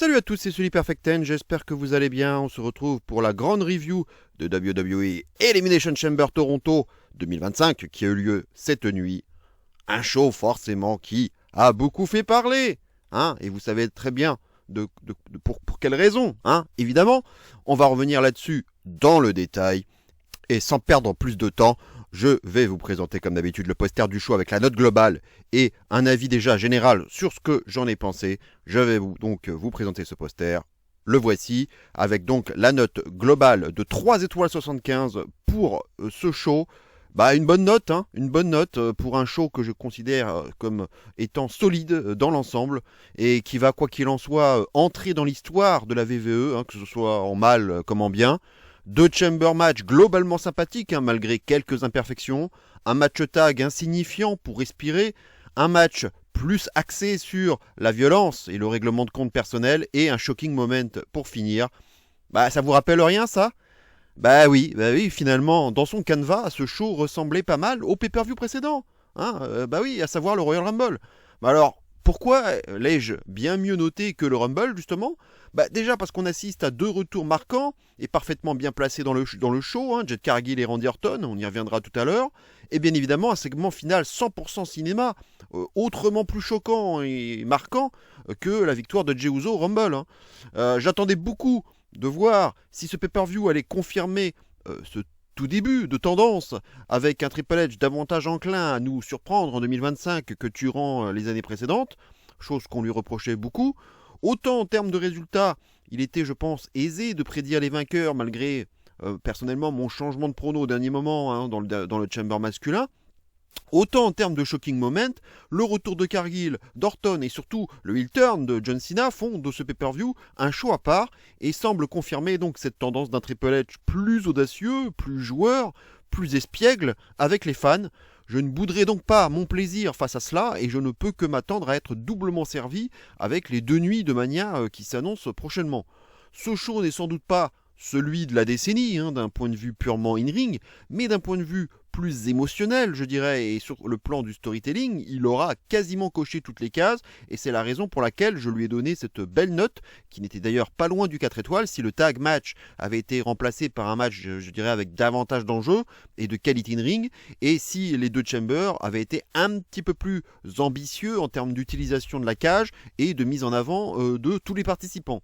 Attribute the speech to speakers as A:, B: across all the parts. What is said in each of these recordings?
A: Salut à tous, c'est Sully Perfect 10, j'espère que vous allez bien. On se retrouve pour la grande review de WWE Elimination Chamber Toronto 2025 qui a eu lieu cette nuit. Un show forcément qui a beaucoup fait parler, hein, et vous savez très bien pour quelle raison, hein, évidemment. On va revenir là-dessus dans le détail, et sans perdre plus de temps, je vais vous présenter comme d'habitude le poster du show avec la note globale et un avis déjà général sur ce que j'en ai pensé. Je vais donc vous présenter ce poster. Le voici, avec donc la note globale de 3 étoiles 75 pour ce show. Une bonne note, hein, une bonne note pour un show que je considère comme étant solide dans l'ensemble et qui va, quoi qu'il en soit, entrer dans l'histoire de la WWE, hein, que ce soit en mal comme en bien. Deux chamber match globalement sympathiques, hein, malgré quelques imperfections. Un match tag insignifiant pour respirer. Un match plus axé sur la violence et le règlement de compte personnel. Et un shocking moment pour finir. Ça vous rappelle rien, ça ? Oui, finalement, dans son canevas, ce show ressemblait pas mal au pay-per-view précédent. Hein, oui, à savoir le Royal Rumble. Alors, pourquoi l'ai-je bien mieux noté que le Rumble, justement ? Déjà parce qu'on assiste à deux retours marquants et parfaitement bien placés dans le show, hein, Jade Cargill et Randy Orton, on y reviendra tout à l'heure, et bien évidemment un segment final 100% cinéma, autrement plus choquant et marquant que la victoire de Jey Uso au Rumble. Hein. J'attendais beaucoup de voir si ce pay-per-view allait confirmer ce tout début de tendance avec un Triple H davantage enclin à nous surprendre en 2025 que durant les années précédentes, chose qu'on lui reprochait beaucoup. Autant en termes de résultats, il était, je pense, aisé de prédire les vainqueurs malgré, personnellement, mon changement de prono au dernier moment, hein, dans le chamber masculin. Autant en termes de shocking moment, le retour de Cargill, d'Orton et surtout le heel turn de John Cena font de ce pay-per-view un show à part et semblent confirmer donc cette tendance d'un Triple H plus audacieux, plus joueur, plus espiègle avec les fans. Je ne bouderai donc pas mon plaisir face à cela et je ne peux que m'attendre à être doublement servi avec les 2 nuits de Mania qui s'annoncent prochainement. Ce show n'est sans doute pas celui de la décennie, hein, d'un point de vue purement in-ring, mais d'un point de vue plus émotionnel, je dirais, et sur le plan du storytelling, il aura quasiment coché toutes les cases, et c'est la raison pour laquelle je lui ai donné cette belle note, qui n'était d'ailleurs pas loin du 4 étoiles, si le tag match avait été remplacé par un match, je dirais, avec davantage d'enjeux et de qualité in-ring, et si les deux chambers avaient été un petit peu plus ambitieux en termes d'utilisation de la cage et de mise en avant de tous les participants.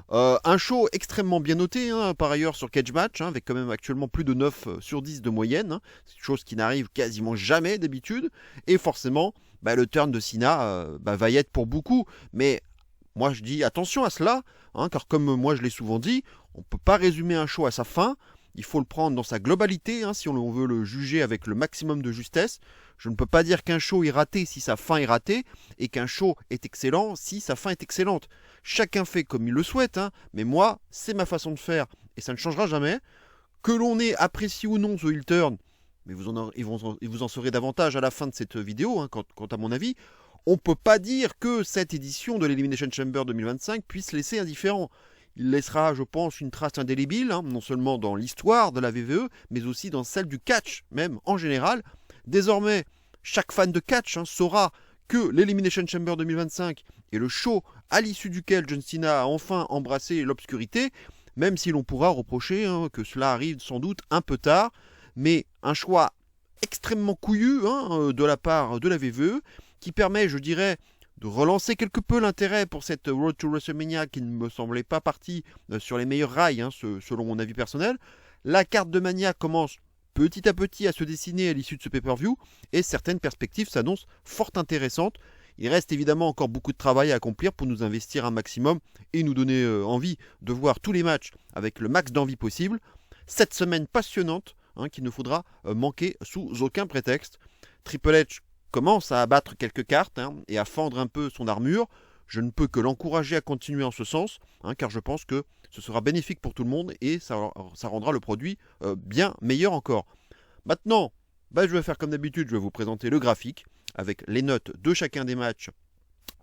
A: Un show extrêmement bien noté, hein, par ailleurs sur Cage Match, hein, avec quand même actuellement plus de 9 sur 10 de moyenne, hein, chose qui n'arrive quasiment jamais d'habitude, et forcément, le turn de Cena va y être pour beaucoup, mais moi je dis attention à cela, hein, car comme moi je l'ai souvent dit, on ne peut pas résumer un show à sa fin, il faut le prendre dans sa globalité, hein, si on veut le juger avec le maximum de justesse. Je ne peux pas dire qu'un show est raté si sa fin est ratée, et qu'un show est excellent si sa fin est excellente. Chacun fait comme il le souhaite, hein, mais moi, c'est ma façon de faire, et ça ne changera jamais. Que l'on ait apprécié ou non The Heel Turn, mais vous en saurez davantage à la fin de cette vidéo, hein, quant à mon avis, on ne peut pas dire que cette édition de l'Elimination Chamber 2025 puisse laisser indifférent. Il laissera, je pense, une trace indélébile, hein, non seulement dans l'histoire de la WWE, mais aussi dans celle du catch, même en général. Désormais, chaque fan de catch saura que l'Elimination Chamber 2025 est le show à l'issue duquel John Cena a enfin embrassé l'obscurité, même si l'on pourra reprocher que cela arrive sans doute un peu tard, mais un choix extrêmement couillu de la part de la WWE, qui permet, je dirais, de relancer quelque peu l'intérêt pour cette Road to WrestleMania qui ne me semblait pas partie sur les meilleurs rails, selon mon avis personnel. La carte de Mania commence petit à petit à se dessiner à l'issue de ce pay-per-view, et certaines perspectives s'annoncent fort intéressantes. Il reste évidemment encore beaucoup de travail à accomplir pour nous investir un maximum et nous donner envie de voir tous les matchs avec le max d'envie possible. Cette semaine passionnante, qu'il ne faudra manquer sous aucun prétexte. Triple H commence à abattre quelques cartes et à fendre un peu son armure. Je ne peux que l'encourager à continuer en ce sens, car je pense que ce sera bénéfique pour tout le monde et ça rendra le produit bien meilleur encore. Maintenant, je vais faire comme d'habitude, je vais vous présenter le graphique avec les notes de chacun des matchs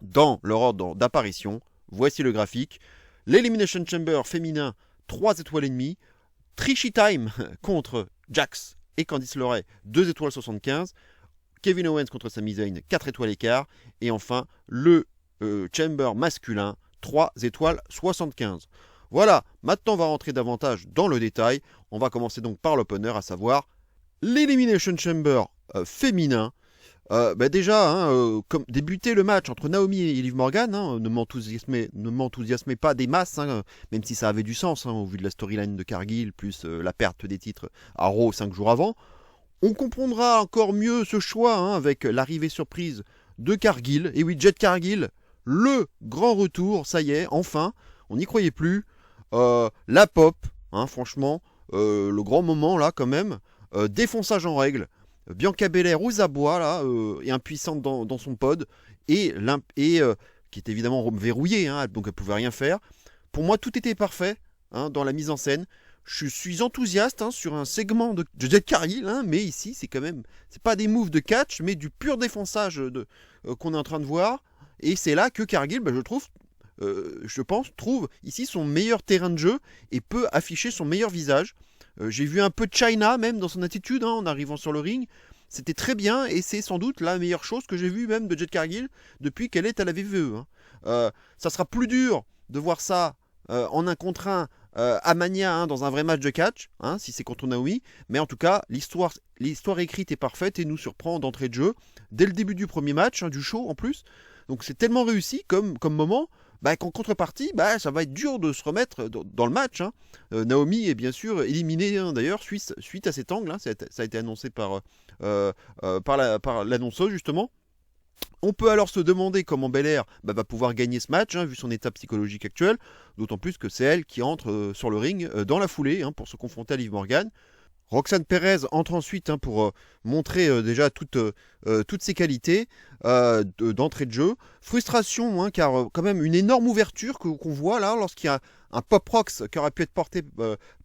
A: dans leur ordre d'apparition. Voici le graphique. L'Elimination Chamber féminin, 3 étoiles et demie. Trichy Time contre Jax et Candice LeRae, 2 étoiles 75. Kevin Owens contre Sami Zayn, 4 étoiles et quart. Et enfin, le Chamber masculin, 3 étoiles 75. Voilà, maintenant on va rentrer davantage dans le détail. On va commencer donc par l'opener, à savoir l'Elimination Chamber féminin. Déjà, comme débuter le match entre Naomi et Liv Morgan, ne m'enthousiasmez pas des masses, même si ça avait du sens au vu de la storyline de Cargill, plus la perte des titres à Raw 5 jours avant. On comprendra encore mieux ce choix avec l'arrivée surprise de Cargill. Et oui, Jade Cargill, le grand retour, ça y est, enfin, on n'y croyait plus. La pop, franchement, le grand moment là quand même, défonçage en règle. Bianca Belair aux abois là, et impuissante dans son pod, et qui est évidemment verrouillée, donc elle pouvait rien faire. Pour moi, tout était parfait dans la mise en scène. Je suis enthousiaste sur un segment de Jade Cargill, mais ici c'est quand même, c'est pas des moves de catch, mais du pur défonçage qu'on est en train de voir. Et c'est là que Cargill, je pense, trouve ici son meilleur terrain de jeu et peut afficher son meilleur visage. J'ai vu un peu de Chyna même dans son attitude en arrivant sur le ring. C'était très bien et c'est sans doute la meilleure chose que j'ai vue même de Jade Cargill depuis qu'elle est à la WWE. Ça sera plus dur de voir ça en un contre un à Mania dans un vrai match de catch, si c'est contre Naomi. Mais en tout cas, l'histoire écrite est parfaite et nous surprend d'entrée de jeu dès le début du premier match, du show en plus. Donc c'est tellement réussi comme moment. Qu'en contrepartie, ça va être dur de se remettre dans le match. Naomi est bien sûr éliminée d'ailleurs suite à cet angle. Ça a été annoncé par l'annonceuse justement. On peut alors se demander comment Belair va pouvoir gagner ce match, vu son état psychologique actuel, d'autant plus que c'est elle qui entre sur le ring dans la foulée pour se confronter à Liv Morgan. Roxanne Perez entre ensuite pour montrer déjà toutes ses qualités d'entrée de jeu. Frustration, car quand même une énorme ouverture qu'on voit là lorsqu'il y a un pop rocks qui aurait pu être porté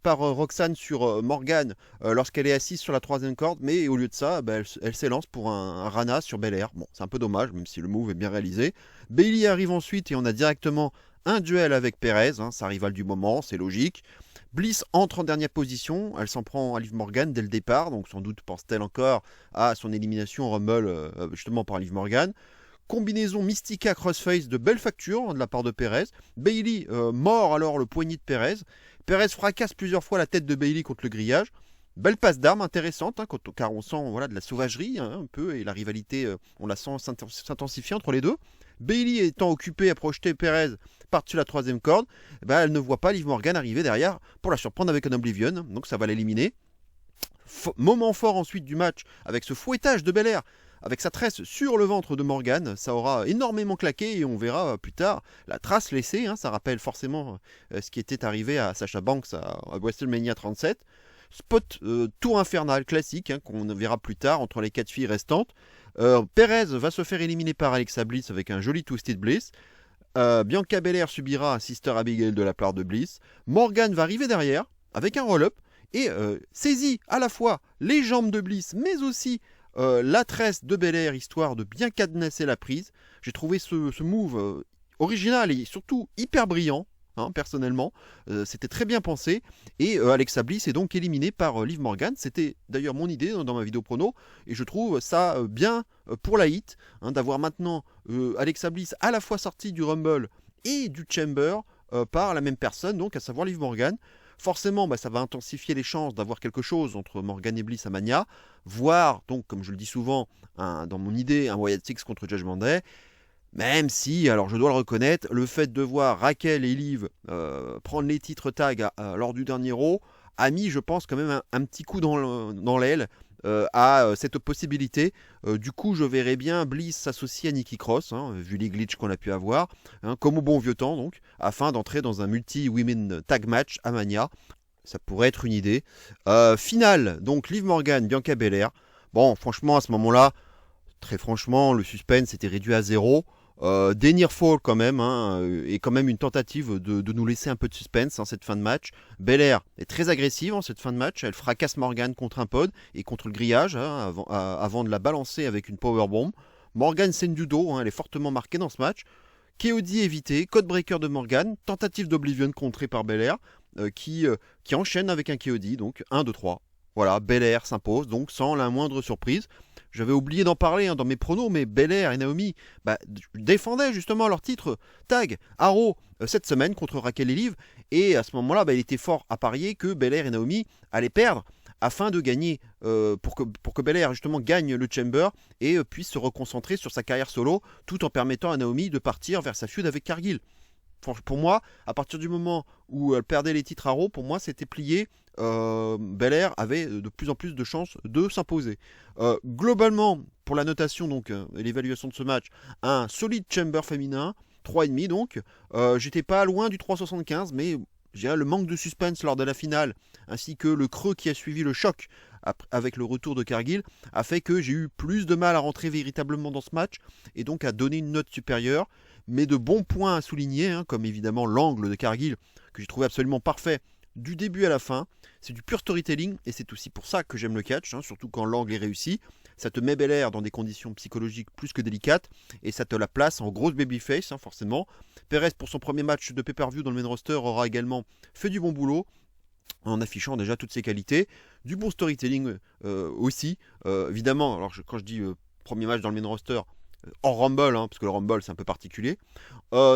A: par Roxanne sur Morgan lorsqu'elle est assise sur la troisième corde, mais au lieu de ça, elle s'élance pour un Rana sur Belair. Bon, c'est un peu dommage, même si le move est bien réalisé. Bayley arrive ensuite et on a directement un duel avec Perez, sa rivale du moment, c'est logique. Bliss entre en dernière position, elle s'en prend à Liv Morgan dès le départ, donc sans doute pense-t-elle encore à son élimination en Rumble justement par Liv Morgan. Combinaison Mystica Crossface de belle facture de la part de Perez. Bayley mord alors le poignet de Perez. Perez fracasse plusieurs fois la tête de Bayley contre le grillage. Belle passe d'armes intéressante, car on sent de la sauvagerie un peu, et la rivalité, on la sent s'intensifier entre les deux. Bayley étant occupée à projeter Perez par-dessus la troisième corde, elle ne voit pas Liv Morgan arriver derrière pour la surprendre avec un Oblivion, donc ça va l'éliminer. Moment fort ensuite du match avec ce fouettage de Belair avec sa tresse sur le ventre de Morgan, ça aura énormément claqué et on verra plus tard la trace laissée, ça rappelle forcément ce qui était arrivé à Sasha Banks à WrestleMania 37. Spot tour infernal classique qu'on verra plus tard entre les 4 filles restantes. Perez va se faire éliminer par Alexa Bliss avec un joli Twisted Bliss. Bianca Belair subira un Sister Abigail de la part de Bliss. Morgan va arriver derrière avec un roll-up et saisit à la fois les jambes de Bliss mais aussi la tresse de Belair histoire de bien cadenasser la prise. J'ai trouvé ce move original et surtout hyper brillant. Personnellement, c'était très bien pensé et Alexa Bliss est donc éliminée par Liv Morgan. C'était d'ailleurs mon idée dans ma vidéo prono et je trouve ça bien pour la hit d'avoir maintenant Alexa Bliss à la fois sortie du Rumble et du Chamber par la même personne, donc à savoir Liv Morgan. Forcément, ça va intensifier les chances d'avoir quelque chose entre Morgan et Bliss à Mania, voire donc, comme je le dis souvent dans mon idée, un Wyatt Six contre Judgment Day. Même si, alors je dois le reconnaître, le fait de voir Raquel et Liv prendre les titres tag lors du dernier Raw a mis, je pense, quand même un petit coup dans l'aile à cette possibilité. Du coup, je verrais bien Bliss s'associer à Nikki Cross, vu les glitches qu'on a pu avoir, comme au bon vieux temps, donc, afin d'entrer dans un multi-women tag match à Mania. Ça pourrait être une idée. Finale, donc Liv Morgan, Bianca Belair. Bon, franchement, à ce moment-là, très franchement, le suspense était réduit à 0. Des near fall quand même, et quand même une tentative de nous laisser un peu de suspense cette fin de match. Belair est très agressive en cette fin de match, elle fracasse Morgan contre un pod et contre le grillage avant de la balancer avec une powerbomb. Morgan saigne du dos, elle est fortement marquée dans ce match. KOD évité, codebreaker de Morgan, tentative d'Oblivion contrée par Belair qui enchaîne avec un KOD, donc 1, 2, 3. Voilà, Belair s'impose donc sans la moindre surprise. j'avais oublié d'en parler dans mes pronos, mais Belair et Naomi défendaient justement leur titre tag à Raw cette semaine contre Raquel et Liv, et à ce moment-là, il était fort à parier que Belair et Naomi allaient perdre afin de gagner, pour que Belair justement gagne le Chamber et puisse se reconcentrer sur sa carrière solo, tout en permettant à Naomi de partir vers sa feud avec Cargill. Pour moi, à partir du moment où elle perdait les titres à Raw, pour moi c'était plié. Belair avait de plus en plus de chances de s'imposer. Globalement, pour la notation donc et l'évaluation de ce match, un solide Chamber féminin, 3,5 donc. J'étais pas loin du 3,75, mais je dirais le manque de suspense lors de la finale, ainsi que le creux qui a suivi le choc avec le retour de Cargill, a fait que j'ai eu plus de mal à rentrer véritablement dans ce match, et donc à donner une note supérieure, mais de bons points à souligner, comme évidemment l'angle de Cargill, que j'ai trouvé absolument parfait du début à la fin. C'est du pur storytelling, et c'est aussi pour ça que j'aime le catch, surtout quand l'angle est réussi. Ça te met Belair dans des conditions psychologiques plus que délicates, et ça te la place en grosse babyface, forcément. Perez, pour son premier match de pay-per-view dans le main roster, aura également fait du bon boulot, en affichant déjà toutes ses qualités. Du bon storytelling aussi, évidemment. Alors quand je dis premier match dans le main roster, hors Rumble, parce que le Rumble c'est un peu particulier.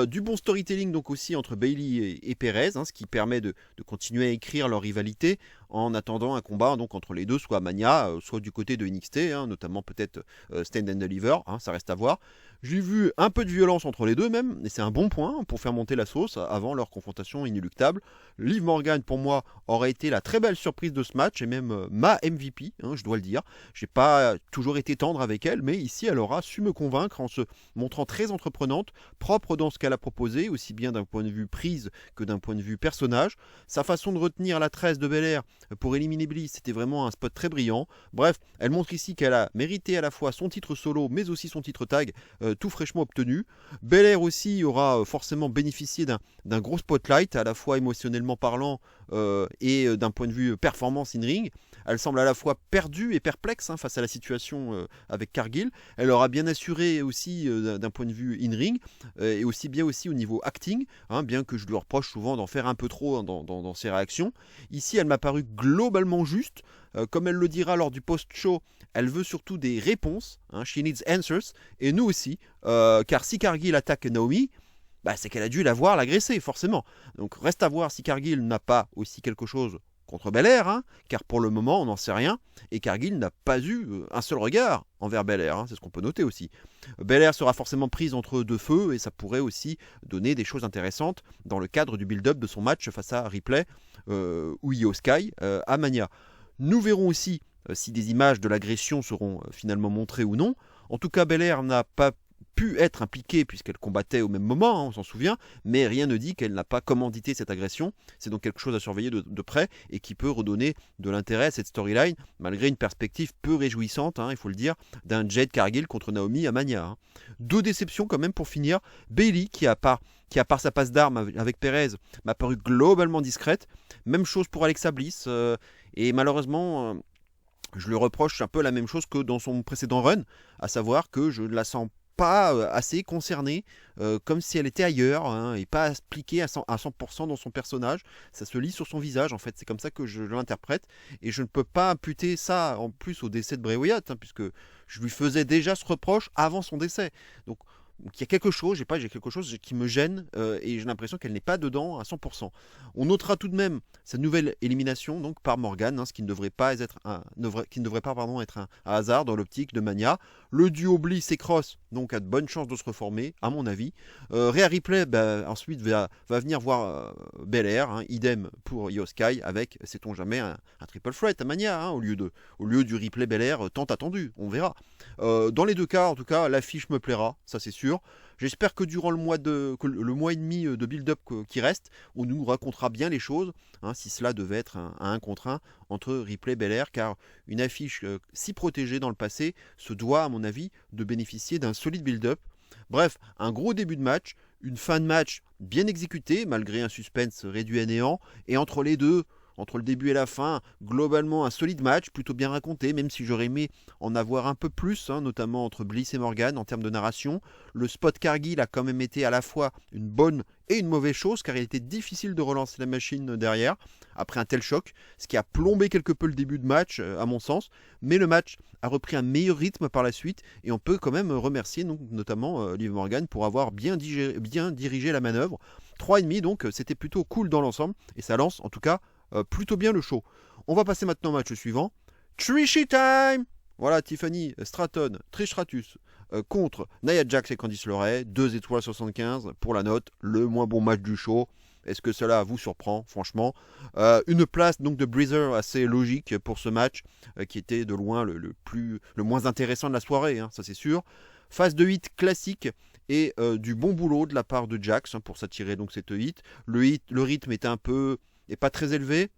A: Du bon storytelling donc aussi entre Bayley et Perez, ce qui permet de continuer à écrire leur rivalité en attendant un combat donc entre les deux, soit à Mania, soit du côté de NXT, notamment peut-être Stand and Deliver, ça reste à voir. J'ai vu un peu de violence entre les deux même, et c'est un bon point pour faire monter la sauce avant leur confrontation inéluctable. Liv Morgan pour moi aurait été la très belle surprise de ce match, et même ma MVP, je dois le dire. J'ai pas toujours été tendre avec elle, mais ici elle aura su me convaincre en se montrant très entreprenante, propre dans ce qu'elle a proposé, aussi bien d'un point de vue prise que d'un point de vue personnage. Sa façon de retenir la tresse de Belair pour éliminer Bliss, c'était vraiment un spot très brillant. Bref, elle montre ici qu'elle a mérité à la fois son titre solo, mais aussi son titre tag, tout fraîchement obtenu. Belair aussi aura forcément bénéficié d'un gros spotlight, à la fois émotionnellement parlant et d'un point de vue performance in-ring. Elle semble à la fois perdue et perplexe face à la situation avec Cargill. Elle aura bien assuré aussi d'un point de vue in-ring, et aussi bien aussi au niveau acting, bien que je lui reproche souvent d'en faire un peu trop dans ses réactions. Ici, elle m'a paru globalement juste. Comme elle le dira lors du post-show, elle veut surtout des réponses. She needs answers. Et nous aussi, car si Cargill attaque Naomi, c'est qu'elle a dû l'agresser, forcément. Donc reste à voir si Cargill n'a pas aussi quelque chose contre Belair, car pour le moment on n'en sait rien, et Cargill n'a pas eu un seul regard envers Belair, c'est ce qu'on peut noter aussi. Belair sera forcément prise entre deux feux, et ça pourrait aussi donner des choses intéressantes dans le cadre du build-up de son match face à Ripley ou Io Sky à Mania. Nous verrons aussi si des images de l'agression seront finalement montrées ou non. En tout cas, Belair n'a pas pu être impliquée puisqu'elle combattait au même moment, on s'en souvient, mais rien ne dit qu'elle n'a pas commandité cette agression. C'est donc quelque chose à surveiller de près et qui peut redonner de l'intérêt à cette storyline, malgré une perspective peu réjouissante, il faut le dire, d'un Jade Cargill contre Naomi à Mania. Deux déceptions quand même pour finir. Bayley, qui à part sa passe d'armes avec Perez, m'a paru globalement discrète. Même chose pour Alexa Bliss, et malheureusement... je lui reproche un peu la même chose que dans son précédent run, à savoir que je ne la sens pas assez concernée, comme si elle était ailleurs, et pas impliquée à 100% dans son personnage. Ça se lit sur son visage, en fait, c'est comme ça que je l'interprète, et je ne peux pas imputer ça en plus au décès de Bray Wyatt, puisque je lui faisais déjà ce reproche avant son décès. Donc il y a quelque chose, j'ai quelque chose qui me gêne, et j'ai l'impression qu'elle n'est pas dedans à 100%. On notera tout de même sa nouvelle élimination donc par Morgan, ce qui ne devrait pas être un hasard dans l'optique de Mania. Le duo Bliss et Cross donc a de bonnes chances de se reformer, à mon avis. Rhea Ripley ensuite va venir voir Belair, idem pour Io Sky, avec, sait-on jamais, un triple threat à Mania, au lieu du Ripley Belair tant attendu, on verra. Dans les deux cas, en tout cas, l'affiche me plaira, ça c'est sûr. J'espère que durant le mois et demi de build-up qui reste, on nous racontera bien les choses, si cela devait être un 1 contre 1 entre Ripley et Belair, car une affiche si protégée dans le passé se doit, à mon avis, de bénéficier d'un solide build-up. Bref, un gros début de match, une fin de match bien exécutée, malgré un suspense réduit à néant, et entre les deux, entre le début et la fin, globalement un solide match, plutôt bien raconté, même si j'aurais aimé en avoir un peu plus, notamment entre Bliss et Morgan en termes de narration. Le spot Cargill a quand même été à la fois une bonne et une mauvaise chose, car il était difficile de relancer la machine derrière, après un tel choc, ce qui a plombé quelque peu le début de match, à mon sens, mais le match a repris un meilleur rythme par la suite, et on peut quand même remercier notamment Liv Morgan pour avoir bien dirigé la manœuvre. 3,5, donc c'était plutôt cool dans l'ensemble, et ça lance en tout cas plutôt bien le show. On va passer maintenant au match suivant. Trishy Time. Voilà, Tiffany Stratton, Trish Stratus contre Nia Jax et Candice LeRae, 2 étoiles 75 pour la note, le moins bon match du show. Est-ce que cela vous surprend, franchement? Une place donc de Breezer assez logique pour ce match, qui était de loin le moins intéressant de la soirée, ça c'est sûr. Phase de hit classique et du bon boulot de la part de Jax pour s'attirer donc cette hit. Le rythme était pas très élevé.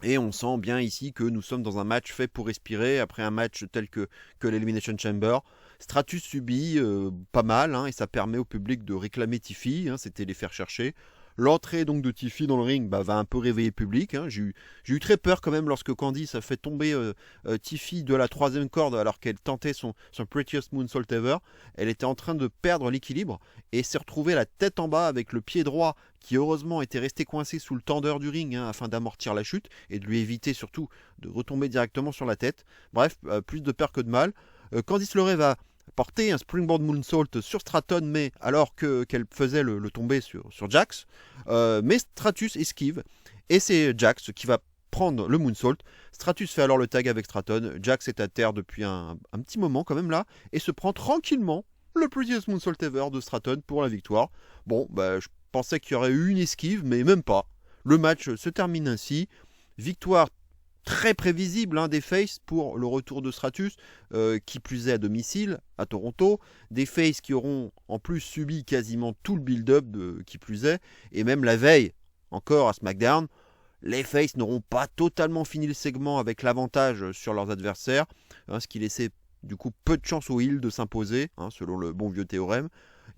A: Et on sent bien ici que nous sommes dans un match fait pour respirer, après un match tel que l'Elimination Chamber. Stratus subit pas mal, et ça permet au public de réclamer Tiffy, c'était les faire chercher. L'entrée donc de Tiffy dans le ring va un peu réveiller le public. J'ai eu très peur quand même lorsque Candice a fait tomber Tiffy de la 3e corde alors qu'elle tentait son Prettiest Moonsault Ever. Elle était en train de perdre l'équilibre et s'est retrouvée la tête en bas avec le pied droit qui heureusement était resté coincé sous le tendeur du ring afin d'amortir la chute et de lui éviter surtout de retomber directement sur la tête. Bref, plus de peur que de mal. Candice LeRae va porter un Springboard Moonsault sur Stratton, mais alors qu'elle faisait le tomber sur Jax. Mais Stratus esquive, et c'est Jax qui va prendre le Moonsault. Stratus fait alors le tag avec Stratton. Jax est à terre depuis un petit moment quand même là, et se prend tranquillement le Prettiest Moonsault Ever de Stratton pour la victoire. Bon, je pensais qu'il y aurait eu une esquive, mais même pas. Le match se termine ainsi. Victoire très prévisible des Faces pour le retour de Stratus, qui plus est à domicile, à Toronto. Des Faces qui auront en plus subi quasiment tout le build-up qui plus est, et même la veille, encore à SmackDown, les Faces n'auront pas totalement fini le segment avec l'avantage sur leurs adversaires, ce qui laissait du coup peu de chance aux Heels de s'imposer, selon le bon vieux théorème.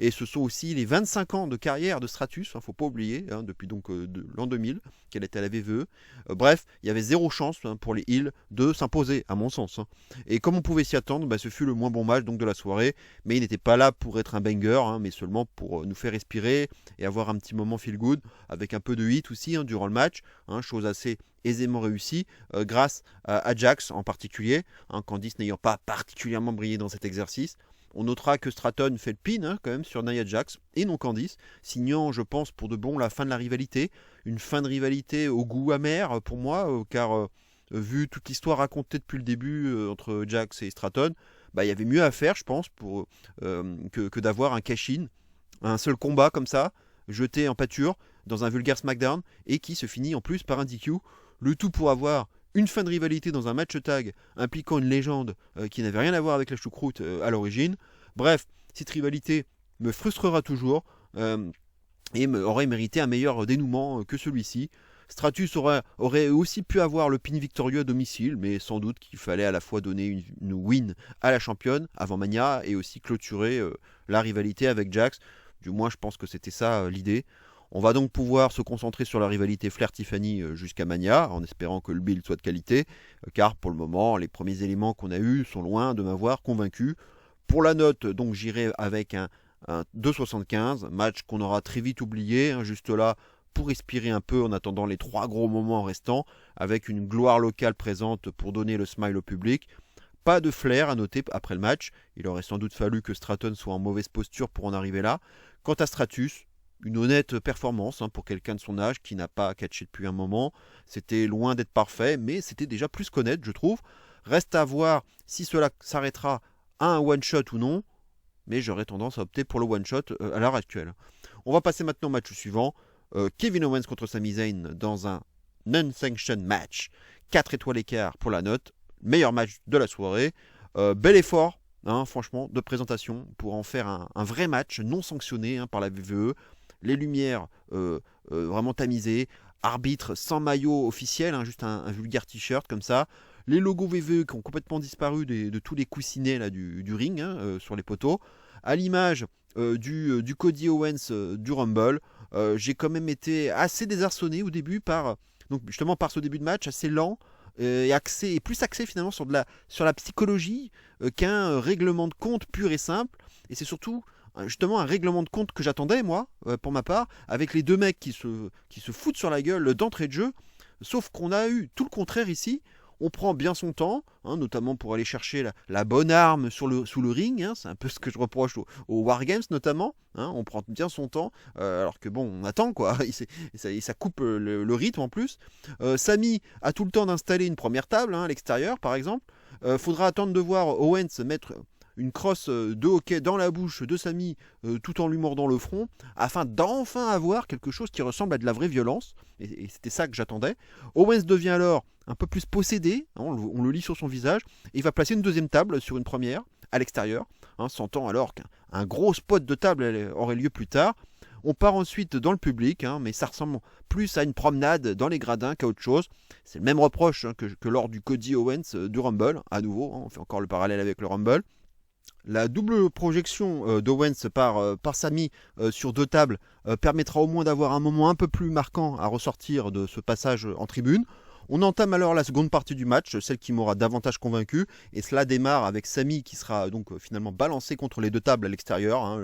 A: Et ce sont aussi les 25 ans de carrière de Stratus, faut pas oublier, depuis donc l'an 2000 qu'elle était à la VVE. Bref, il y avait zéro chance pour les Heels de s'imposer, à mon sens. Et comme on pouvait s'y attendre, ce fut le moins bon match donc de la soirée, mais il n'était pas là pour être un banger, mais seulement pour nous faire respirer et avoir un petit moment feel good, avec un peu de hit aussi durant le match, chose assez aisément réussie, grâce à Jax en particulier, Candice n'ayant pas particulièrement brillé dans cet exercice. On notera que Stratton fait le pin quand même sur Nia Jax et non Candice, signant je pense pour de bon la fin de la rivalité, une fin de rivalité au goût amer pour moi, car vu toute l'histoire racontée depuis le début entre Jax et Stratton, il y avait mieux à faire je pense pour, que d'avoir un cash-in, un seul combat comme ça, jeté en pâture dans un vulgaire SmackDown et qui se finit en plus par un DQ, le tout pour avoir une fin de rivalité dans un match tag impliquant une légende qui n'avait rien à voir avec la choucroute à l'origine. Bref, cette rivalité me frustrera toujours et aurait mérité un meilleur dénouement que celui-ci. Stratus aurait aussi pu avoir le pin victorieux à domicile, mais sans doute qu'il fallait à la fois donner une win à la championne avant Mania et aussi clôturer la rivalité avec Jax. Du moins, je pense que c'était ça l'idée. On va donc pouvoir se concentrer sur la rivalité Flair-Tiffany jusqu'à Mania, en espérant que le build soit de qualité, car pour le moment, les premiers éléments qu'on a eus sont loin de m'avoir convaincu. Pour la note, donc j'irai avec un 2,75, match qu'on aura très vite oublié, juste là pour respirer un peu en attendant les 3 gros moments restants, avec une gloire locale présente pour donner le smile au public. Pas de flair à noter après le match, il aurait sans doute fallu que Stratton soit en mauvaise posture pour en arriver là. Quant à Stratus, une honnête performance pour quelqu'un de son âge qui n'a pas catché depuis un moment. C'était loin d'être parfait, mais c'était déjà plus qu'honnête, je trouve. Reste à voir si cela s'arrêtera à un one-shot ou non, mais j'aurais tendance à opter pour le one-shot à l'heure actuelle. On va passer maintenant au match suivant. Kevin Owens contre Sami Zayn dans un non-sanctioned match. 4 étoiles écart pour la note. Meilleur match de la soirée. Bel effort, franchement, de présentation pour en faire un vrai match non sanctionné par la VVE. Les lumières vraiment tamisées, arbitre sans maillot officiel, juste un vulgaire t-shirt comme ça, les logos VVE qui ont complètement disparu de tous les coussinets là, du ring sur les poteaux, à l'image du Cody Owens du Rumble. J'ai quand même été assez désarçonné au début par donc justement par ce début de match assez lent et plus axé finalement sur la psychologie qu'un règlement de compte pur et simple. Et c'est surtout justement un règlement de compte que j'attendais moi, pour ma part, avec les deux mecs qui se foutent sur la gueule d'entrée de jeu. Sauf qu'on a eu tout le contraire ici. On prend bien son temps, notamment pour aller chercher la bonne arme sous le ring. C'est un peu ce que je reproche aux Wargames notamment. On prend bien son temps, alors que bon, on attend quoi. Ça coupe le rythme en plus. Sami a tout le temps d'installer une première table à l'extérieur par exemple. Faudra attendre de voir Owens mettre une crosse de hockey dans la bouche de Sami tout en lui mordant le front, afin d'enfin avoir quelque chose qui ressemble à de la vraie violence. Et c'était ça que j'attendais. Owens devient alors un peu plus possédé, on le lit sur son visage, et il va placer une deuxième table sur une première, à l'extérieur, sentant alors qu'un gros spot de table aurait lieu plus tard. On part ensuite dans le public, mais ça ressemble plus à une promenade dans les gradins qu'à autre chose. C'est le même reproche que lors du Cody Owens du Rumble, à nouveau, on fait encore le parallèle avec le Rumble. La double projection d'Owens par Sami sur deux tables permettra au moins d'avoir un moment un peu plus marquant à ressortir de ce passage en tribune. On entame alors la seconde partie du match, celle qui m'aura davantage convaincu, et cela démarre avec Sami qui sera donc finalement balancé contre les deux tables à l'extérieur,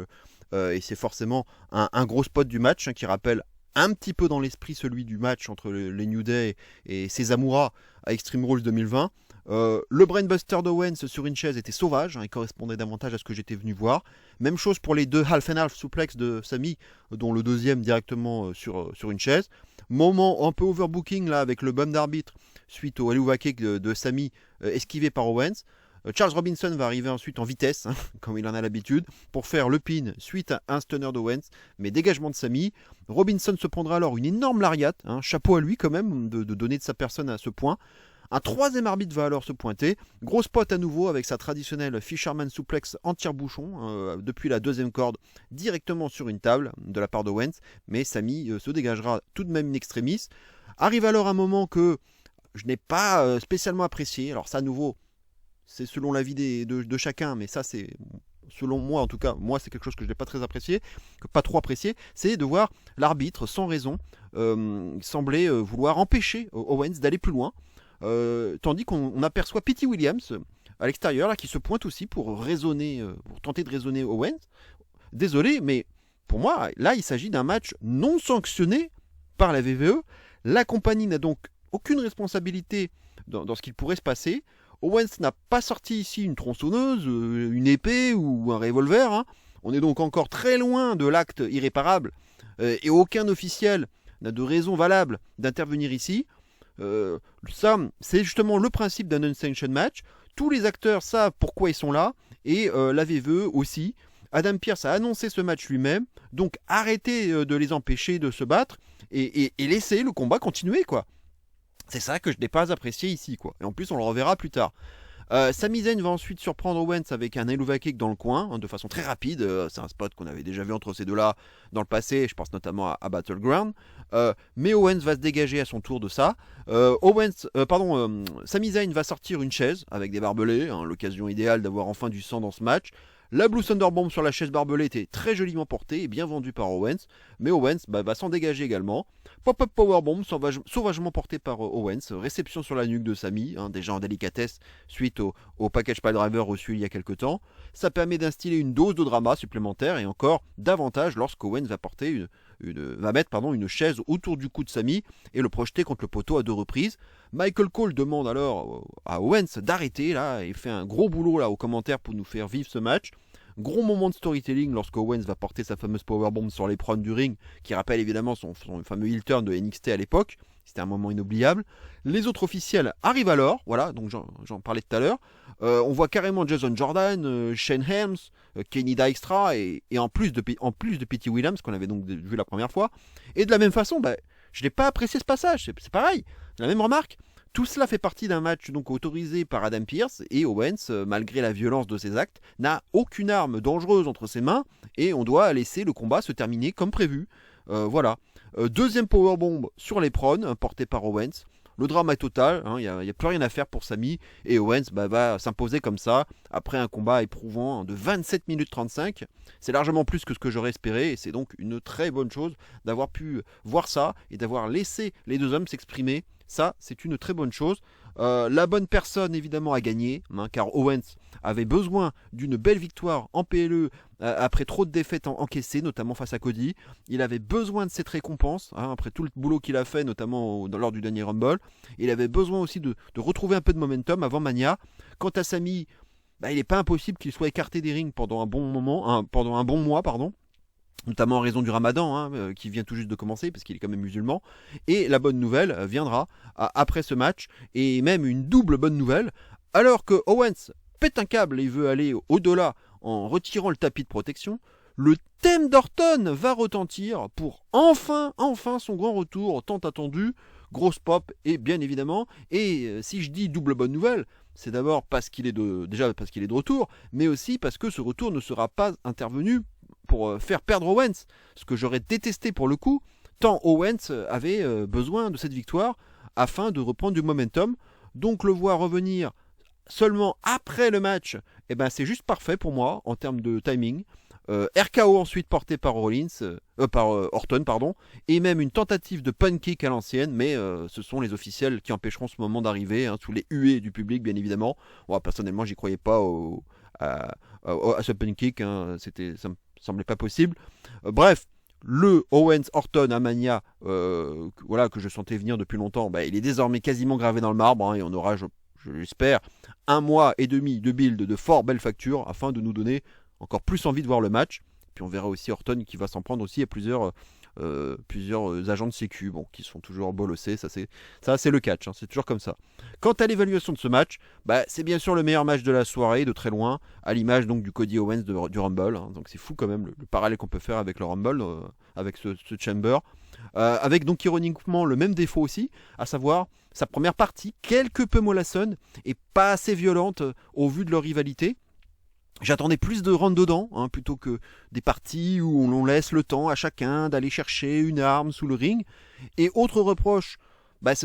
A: et c'est forcément un gros spot du match qui rappelle un petit peu dans l'esprit celui du match entre les New Day et Cezamura à Extreme Rules 2020. Le brainbuster d'Owens sur une chaise était sauvage, il correspondait davantage à ce que j'étais venu voir. Même chose pour les deux half and half suplex de Sami, dont le deuxième directement sur une chaise. Moment un peu overbooking là avec le bum d'arbitre suite au Helluva Kick de Sami esquivé par Owens. Charles Robinson va arriver ensuite en vitesse, comme il en a l'habitude, pour faire le pin suite à un stunner d'Owens, mais dégagement de Sami. Robinson se prendra alors une énorme lariat, chapeau à lui quand même de donner de sa personne à ce point. Un troisième arbitre va alors se pointer. Gros spot à nouveau avec sa traditionnelle Fisherman Suplex en tire-bouchon depuis la deuxième corde directement sur une table de la part d'Owens. Mais Sami se dégagera tout de même in extremis. Arrive alors un moment que je n'ai pas spécialement apprécié. Alors ça à nouveau, c'est selon l'avis de chacun, mais ça c'est... Selon moi en tout cas, moi c'est quelque chose que je n'ai pas très apprécié, pas trop apprécié, c'est de voir l'arbitre sans raison sembler vouloir empêcher Owens d'aller plus loin. Tandis qu'on aperçoit Pete Williams à l'extérieur là, qui se pointe aussi pour tenter de raisonner Owens. Désolé, mais pour moi, là, il s'agit d'un match non sanctionné par la WWE. La compagnie n'a donc aucune responsabilité dans ce qu'il pourrait se passer. Owens n'a pas sorti ici une tronçonneuse, une épée ou un revolver. On est donc encore très loin de l'acte irréparable et aucun officiel n'a de raison valable d'intervenir ici. Ça, c'est justement le principe d'un unsanctioned match. Tous les acteurs savent pourquoi ils sont là et la WWE aussi. Adam Pearce a annoncé ce match lui-même, donc arrêtez de les empêcher de se battre et laissez le combat continuer quoi. C'est ça que je n'ai pas apprécié ici quoi. Et en plus on le reverra plus tard. Sami Zayn va ensuite surprendre Owens avec un Helluva Kick dans le coin, de façon très rapide. C'est un spot qu'on avait déjà vu entre ces deux-là dans le passé, je pense notamment à Battleground. Mais Owens va se dégager à son tour de ça. Sami Zayn va sortir une chaise avec des barbelés, l'occasion idéale d'avoir enfin du sang dans ce match. La Blue Thunder Bomb sur la chaise barbelée était très joliment portée et bien vendue par Owens, mais Owens va s'en dégager également. Pop-up Powerbomb sauvagement porté par Owens, réception sur la nuque de Sami, déjà en délicatesse suite au package piledriver reçu il y a quelques temps. Ça permet d'instiller une dose de drama supplémentaire et encore davantage lorsqu'Owens va mettre une chaise autour du cou de Sami et le projeter contre le poteau à 2 reprises. Michael Cole demande alors à Owens d'arrêter là et fait un gros boulot là aux commentaires pour nous faire vivre ce match. Gros moment de storytelling lorsque Owens va porter sa fameuse powerbomb sur l'éperon du ring qui rappelle évidemment son fameux heel turn de NXT à l'époque. C'était un moment inoubliable. Les autres officiels arrivent alors, voilà, donc j'en parlais tout à l'heure. On voit carrément Jason Jordan, Shane Helms, Kenny Dykstra et en plus de Pete Williams qu'on avait donc vu la première fois. Et de la même façon, je n'ai pas apprécié ce passage, c'est pareil, la même remarque. Tout cela fait partie d'un match donc autorisé par Adam Pearce et Owens, malgré la violence de ses actes, n'a aucune arme dangereuse entre ses mains et on doit laisser le combat se terminer comme prévu. Voilà. Deuxième powerbomb sur l'éperon, porté par Owens. Le drama est total, il n'y a plus rien à faire pour Sami et Owens va s'imposer comme ça après un combat éprouvant de 27 minutes 35. C'est largement plus que ce que j'aurais espéré, et c'est donc une très bonne chose d'avoir pu voir ça et d'avoir laissé les deux hommes s'exprimer. Ça, c'est une très bonne chose. La bonne personne, évidemment, a gagné, car Owens avait besoin d'une belle victoire en PLE après trop de défaites encaissées, notamment face à Cody. Il avait besoin de cette récompense, après tout le boulot qu'il a fait, notamment lors du dernier Rumble. Il avait besoin aussi de retrouver un peu de momentum avant Mania. Quant à Sami, il n'est pas impossible qu'il soit écarté des rings pendant un bon mois, notamment en raison du Ramadan, qui vient tout juste de commencer, parce qu'il est quand même musulman. Et la bonne nouvelle viendra après ce match, et même une double bonne nouvelle, alors que Owens pète un câble et veut aller au-delà en retirant le tapis de protection. Le thème d'Orton va retentir pour enfin son grand retour tant attendu. Grosse pop, et bien évidemment, et si je dis double bonne nouvelle, c'est d'abord parce qu'il est de retour, mais aussi parce que ce retour ne sera pas intervenu pour faire perdre Owens, ce que j'aurais détesté pour le coup, tant Owens avait besoin de cette victoire afin de reprendre du momentum. Donc le voir revenir seulement après le match, c'est juste parfait pour moi en termes de timing. RKO ensuite porté par Orton, et même une tentative de punt kick à l'ancienne, mais ce sont les officiels qui empêcheront ce moment d'arriver, sous les huées du public bien évidemment. Moi personnellement j'y croyais pas à ce punt kick, ça me semblait pas possible. Bref, le Owens-Orton à Mania, que je sentais venir depuis longtemps, il est désormais quasiment gravé dans le marbre, et on aura, je l'espère, 1 mois et demi de build de fort belle facture afin de nous donner encore plus envie de voir le match. Puis on verra aussi Orton qui va s'en prendre aussi à plusieurs agents de sécu, qui sont toujours bolossés. Ça c'est le catch, c'est toujours comme ça. Quant à l'évaluation de ce match, c'est bien sûr le meilleur match de la soirée de très loin, à l'image donc du Cody Owens du Rumble. Donc c'est fou quand même le parallèle qu'on peut faire avec le Rumble, avec ce Chamber. Avec donc ironiquement le même défaut aussi, à savoir sa première partie quelque peu mollassonne et pas assez violente au vu de leur rivalité. J'attendais plus de rentre dedans, plutôt que des parties où on laisse le temps à chacun d'aller chercher une arme sous le ring. Et autre reproche,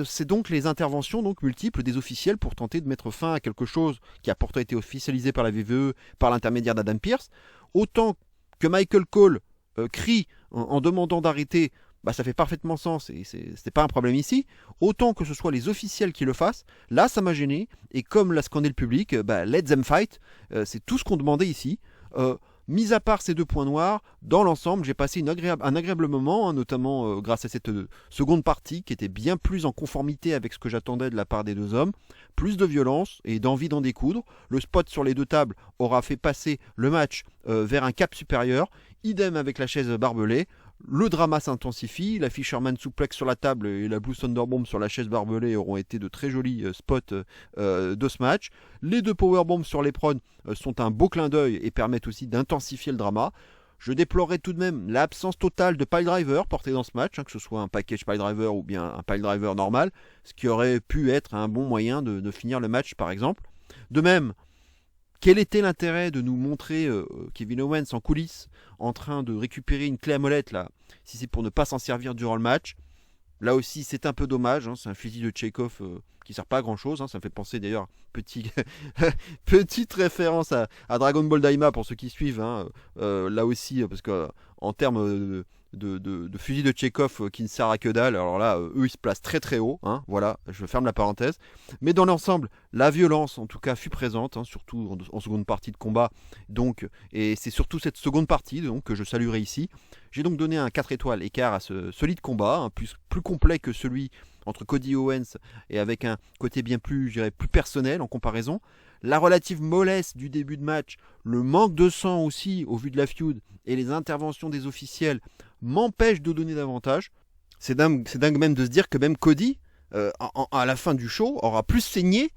A: c'est donc les interventions multiples des officiels pour tenter de mettre fin à quelque chose qui a pourtant été officialisé par la WWE par l'intermédiaire d'Adam Pearce. Autant que Michael Cole crie en demandant d'arrêter, ça fait parfaitement sens et c'est pas un problème ici. Autant que ce soit les officiels qui le fassent, là ça m'a gêné. Et comme l'a scandé le public, let them fight, c'est tout ce qu'on demandait ici. Mis à part ces 2 points noirs, dans l'ensemble j'ai passé un agréable moment, notamment grâce à cette seconde partie qui était bien plus en conformité avec ce que j'attendais de la part des deux hommes. Plus de violence et d'envie d'en découdre. Le spot sur les 2 tables aura fait passer le match vers un cap supérieur. Idem avec la chaise barbelée. Le drama s'intensifie, la Fisherman Suplex sur la table et la Blue Thunderbomb sur la chaise barbelée auront été de très jolis spots de ce match. Les 2 powerbombs sur l'éperon sont un beau clin d'œil et permettent aussi d'intensifier le drama. Je déplorerai tout de même l'absence totale de piledriver porté dans ce match, que ce soit un package piledriver ou bien un piledriver normal, ce qui aurait pu être un bon moyen de finir le match par exemple. De même, quel était l'intérêt de nous montrer Kevin Owens en coulisses en train de récupérer une clé à molette là, si c'est pour ne pas s'en servir durant le match? Là aussi c'est un peu dommage, c'est un fusil de Chekhov qui sert pas à grand chose, ça me fait penser d'ailleurs, petite référence à Dragon Ball Daima pour ceux qui suivent, là aussi parce que en termes de fusil de Chekhov qui ne sert à que dalle, alors là eux ils se placent très très haut, voilà, je ferme la parenthèse, mais dans l'ensemble la violence en tout cas fut présente, surtout en seconde partie de combat, donc, et c'est surtout cette seconde partie donc, que je saluerai ici. J'ai donc donné un 4 étoiles écart à ce solide combat, plus complet que celui entre Cody Owens et avec un côté bien plus, je dirais, plus personnel en comparaison. La relative mollesse du début de match, le manque de sang aussi au vu de la feud et les interventions des officiels m'empêchent de donner davantage. C'est dingue même de se dire que même Cody, à la fin du show, aura plus saigné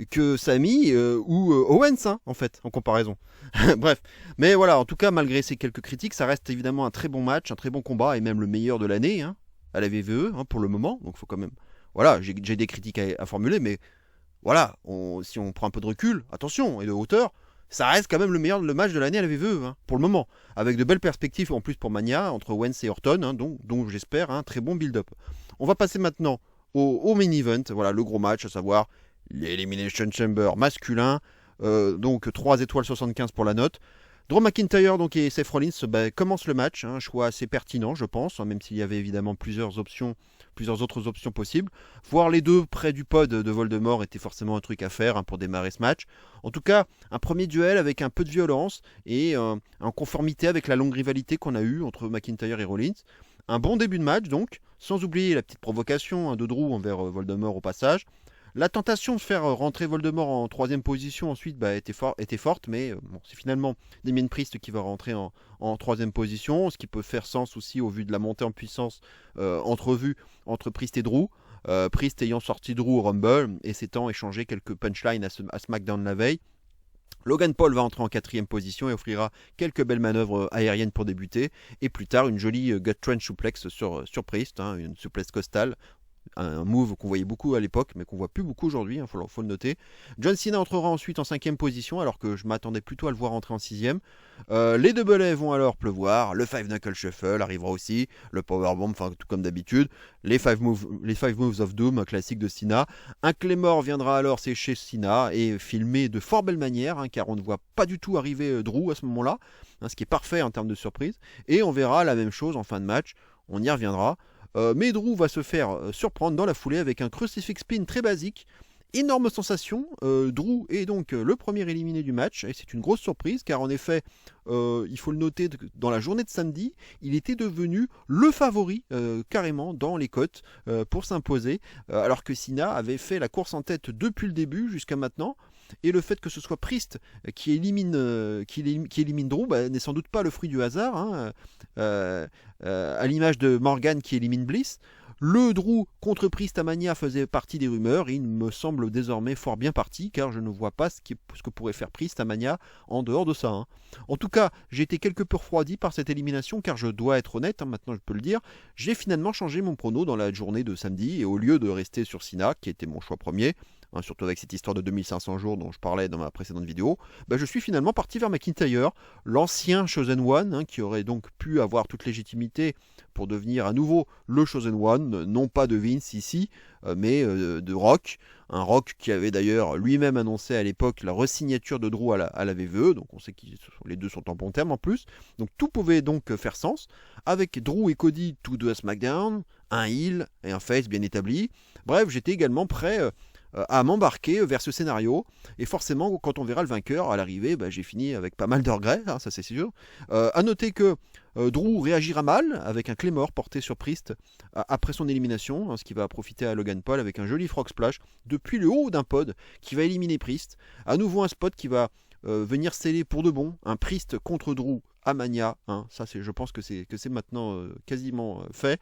A: que Sami ou Owens, en fait, en comparaison. Bref, mais voilà, en tout cas, malgré ces quelques critiques, ça reste évidemment un très bon match, un très bon combat, et même le meilleur de l'année, à la WWE, pour le moment. Donc, faut quand même... Voilà, j'ai des critiques à formuler, mais voilà, si on prend un peu de recul, attention, et de hauteur, ça reste quand même le meilleur match de l'année à la WWE, pour le moment. Avec de belles perspectives, en plus pour Mania, entre Owens et Orton, donc j'espère un très bon build-up. On va passer maintenant au main event, voilà, le gros match, à savoir l'Elimination Chamber masculin. donc 3 étoiles 75 pour la note. Drew McIntyre donc, et Seth Rollins commencent le match, un choix assez pertinent je pense, même s'il y avait évidemment plusieurs autres options possibles. Voir les deux près du pod de Voldemort était forcément un truc à faire pour démarrer ce match. En tout cas, un premier duel avec un peu de violence et en conformité avec la longue rivalité qu'on a eue entre McIntyre et Rollins. Un bon début de match donc, sans oublier la petite provocation de Drew envers Voldemort au passage. La tentation de faire rentrer Voldemort en 3ème position ensuite était forte, mais c'est finalement Damien Priest qui va rentrer en 3ème position, ce qui peut faire sens aussi au vu de la montée en puissance entrevue entre Priest et Drew. Priest ayant sorti Drew au Rumble et s'étant échangé quelques punchlines à SmackDown la veille. Logan Paul va entrer en 4ème position et offrira quelques belles manœuvres aériennes pour débuter. Et plus tard, une jolie gut wrench suplex sur Priest, une suplex costale. Un move qu'on voyait beaucoup à l'époque, mais qu'on voit plus beaucoup aujourd'hui, faut le noter. John Cena entrera ensuite en 5ème position, alors que je m'attendais plutôt à le voir entrer en 6ème. Les Double A vont alors pleuvoir, le Five Knuckle Shuffle arrivera aussi, le Powerbomb, tout comme d'habitude, les five moves of Doom, classique de Cena. Un Claymore viendra alors sécher Cena et filmer de fort belle manière, car on ne voit pas du tout arriver Drew à ce moment-là, ce qui est parfait en termes de surprise. Et on verra la même chose en fin de match, on y reviendra. Mais Drew va se faire surprendre dans la foulée avec un crucifix pin très basique. Énorme sensation, Drew est donc le premier éliminé du match et c'est une grosse surprise car en effet, il faut le noter, dans la journée de samedi, il était devenu le favori carrément dans les cotes pour s'imposer, alors que Cena avait fait la course en tête depuis le début jusqu'à maintenant. Et le fait que ce soit Priest qui élimine Drew n'est sans doute pas le fruit du hasard, à l'image de Morgan qui élimine Bliss. Le Drew contre Priest à Mania faisait partie des rumeurs et il me semble désormais fort bien parti car je ne vois pas ce que pourrait faire Priest à Mania en dehors de ça. En tout cas, j'ai été quelque peu refroidi par cette élimination car je dois être honnête, maintenant je peux le dire, j'ai finalement changé mon prono dans la journée de samedi et au lieu de rester sur Cena qui était mon choix premier, surtout avec cette histoire de 2500 jours dont je parlais dans ma précédente vidéo, je suis finalement parti vers McIntyre, l'ancien Chosen One, qui aurait donc pu avoir toute légitimité pour devenir à nouveau le Chosen One, non pas de Vince ici, mais de Rock. Un Rock qui avait d'ailleurs lui-même annoncé à l'époque la resignature de Drew à la VVE, donc on sait que les deux sont en bon terme en plus. Donc tout pouvait donc faire sens, avec Drew et Cody tous deux à SmackDown, un heel et un face bien établi. Bref, j'étais également prêt à m'embarquer vers ce scénario et forcément quand on verra le vainqueur à l'arrivée, j'ai fini avec pas mal de regrets, ça c'est sûr. À noter que Drew réagira mal avec un Claymore porté sur Priest après son élimination, ce qui va profiter à Logan Paul avec un joli frog splash depuis le haut d'un pod qui va éliminer Priest. À nouveau un spot qui va venir sceller pour de bon un Priest contre Drew à Mania, ça je pense que c'est maintenant quasiment fait.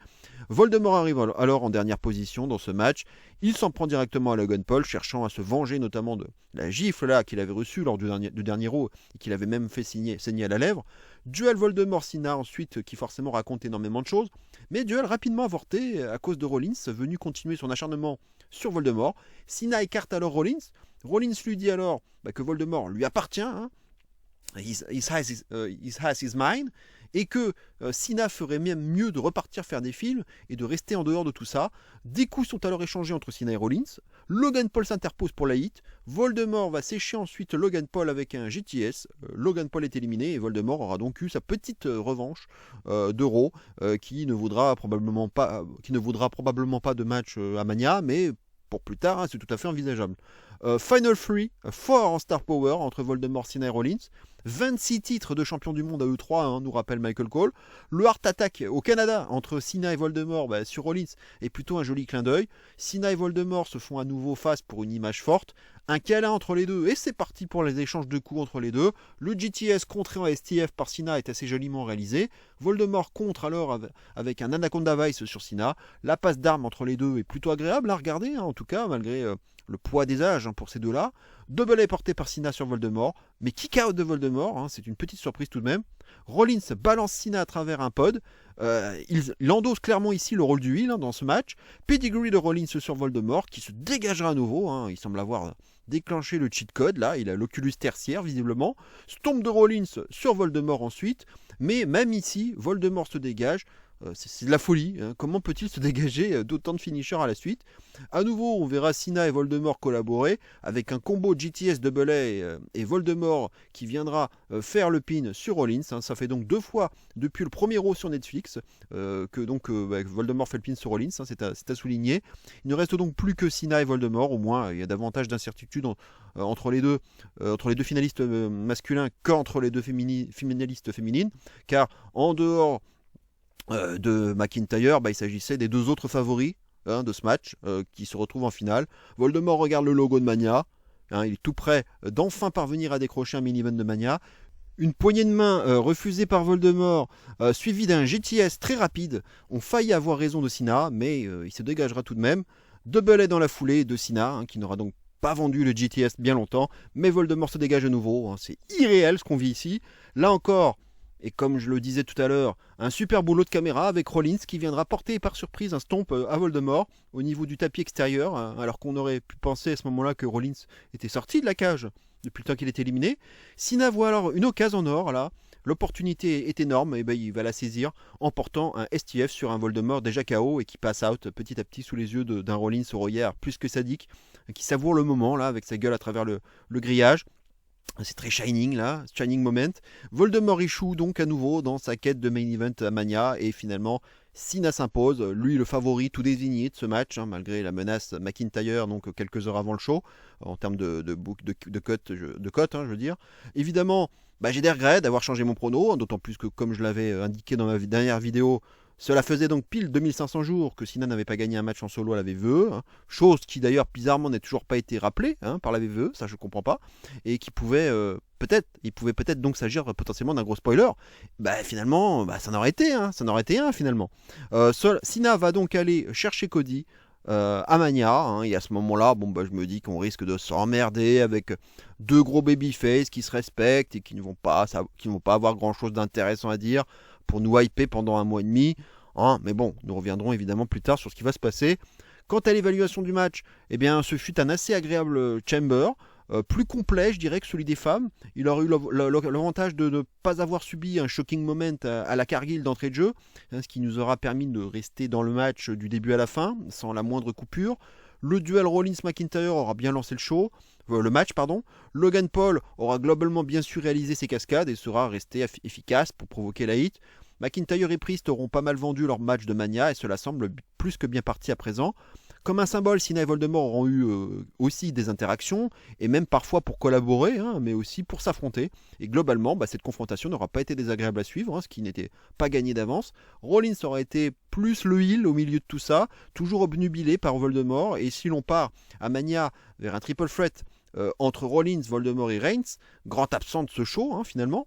A: Voldemort arrive alors en dernière position dans ce match, il s'en prend directement à Logan Paul, cherchant à se venger notamment de la gifle là qu'il avait reçue lors du dernier Raw et qu'il avait même fait saigner à la lèvre. Duel Voldemort-Cena ensuite qui forcément raconte énormément de choses, mais duel rapidement avorté à cause de Rollins venu continuer son acharnement sur Voldemort. Cena écarte alors Rollins lui dit alors que Voldemort lui appartient, He has his mind, et que Cena ferait même mieux de repartir faire des films et de rester en dehors de tout ça. Des coups sont alors échangés entre Cena et Rollins. Logan Paul s'interpose pour la hit. Voldemort va sécher ensuite Logan Paul avec un GTS. Logan Paul est éliminé et Voldemort aura donc eu sa petite revanche d'Euro qui ne voudra probablement pas de match à Mania, mais pour plus tard, c'est tout à fait envisageable. Final 3, fort en star power entre Voldemort, Cena et Rollins. 26 titres de champion du monde à E3, nous rappelle Michael Cole. Le Heart Attack au Canada entre Cena et Voldemort sur Rollins est plutôt un joli clin d'œil. Cena et Voldemort se font à nouveau face pour une image forte. Un câlin entre les deux et c'est parti pour les échanges de coups entre les deux. Le GTS contré en STF par Cena est assez joliment réalisé. Voldemort contre alors avec un Anaconda Vice sur Cena. La passe d'armes entre les deux est plutôt agréable à regarder, en tout cas malgré le poids des âges pour ces deux-là. Double A porté par Cena sur Voldemort, mais kick-out de Voldemort, c'est une petite surprise tout de même. Rollins balance Cena à travers un pod. Il endosse clairement ici le rôle du heel dans ce match. Pedigree de Rollins sur Voldemort qui se dégagera à nouveau. Il semble avoir déclenché le cheat code là. Il a l'oculus tertiaire visiblement. Stomp de Rollins sur Voldemort ensuite. Mais même ici, Voldemort se dégage. C'est de la folie. Hein. Comment peut-il se dégager d'autant de finishers à la suite? À nouveau, on verra Cena et Voldemort collaborer avec un combo GTS Double A et Voldemort qui viendra faire le pin sur Rollins. Hein. Ça fait donc 2 fois depuis le premier Raw sur Netflix que donc Voldemort fait le pin sur Rollins. Hein, c'est à souligner. Il ne reste donc plus que Cena et Voldemort. Au moins, il y a davantage d'incertitudes entre les deux finalistes masculins qu'entre les deux finalistes féminines. Car en dehors de McIntyre, il s'agissait des 2 autres favoris de ce match qui se retrouvent en finale. Voldemort regarde le logo de Mania, il est tout prêt d'enfin parvenir à décrocher un mini-event de Mania. Une poignée de main refusée par Voldemort, suivie d'un GTS très rapide, ont failli avoir raison de Cena, mais il se dégagera tout de même. Double A dans la foulée de Cena, qui n'aura donc pas vendu le GTS bien longtemps, mais Voldemort se dégage de nouveau. C'est irréel ce qu'on vit ici. Là encore, et comme je le disais tout à l'heure, un super boulot de caméra avec Rollins qui viendra porter par surprise un stomp à Voldemort au niveau du tapis extérieur, alors qu'on aurait pu penser à ce moment-là que Rollins était sorti de la cage depuis le temps qu'il était éliminé. Cena voit alors une occasion en or, là. L'opportunité est énorme, et il va la saisir en portant un STF sur un Voldemort déjà KO et qui passe out petit à petit sous les yeux d'un Rollins au regard plus que sadique, qui savoure le moment là avec sa gueule à travers le grillage. C'est très Shining là, Shining Moment. Voldemort échoue donc à nouveau dans sa quête de main event à Mania et finalement Cena s'impose, lui le favori tout désigné de ce match, malgré la menace McIntyre donc quelques heures avant le show, en termes de cote, je veux dire. Évidemment, j'ai des regrets d'avoir changé mon prono, d'autant plus que comme je l'avais indiqué dans ma dernière vidéo, cela faisait donc pile 2500 jours que Cena n'avait pas gagné un match en solo à la WWE, chose qui d'ailleurs bizarrement n'a toujours pas été rappelée par la WWE, ça je comprends pas, et qui pouvait peut-être donc s'agir potentiellement d'un gros spoiler. Finalement, ça n'aurait été un finalement. Cena va donc aller chercher Cody à Mania, et à ce moment-là, je me dis qu'on risque de s'emmerder avec 2 gros babyface qui se respectent et qui ne vont pas avoir grand-chose d'intéressant à dire pour nous hyper pendant 1 mois et demi. Mais bon, nous reviendrons évidemment plus tard sur ce qui va se passer. Quant à l'évaluation du match, ce fut un assez agréable Chamber, plus complet je dirais que celui des femmes. Il aurait eu l'avantage de ne pas avoir subi un shocking moment à la Cargill d'entrée de jeu, ce qui nous aura permis de rester dans le match du début à la fin, sans la moindre coupure. Le duel Rollins-McIntyre aura bien lancé le match. Logan Paul aura globalement bien su réaliser ses cascades et sera resté efficace pour provoquer la hit. McIntyre et Priest auront pas mal vendu leur match de Mania et cela semble plus que bien parti à présent. Comme un symbole, Cena et Voldemort auront eu aussi des interactions, et même parfois pour collaborer, mais aussi pour s'affronter. Et globalement, cette confrontation n'aura pas été désagréable à suivre, ce qui n'était pas gagné d'avance. Rollins aura été plus le heel au milieu de tout ça, toujours obnubilé par Voldemort, et si l'on part à Mania vers un triple threat entre Rollins, Voldemort et Reigns, grand absent de ce show finalement,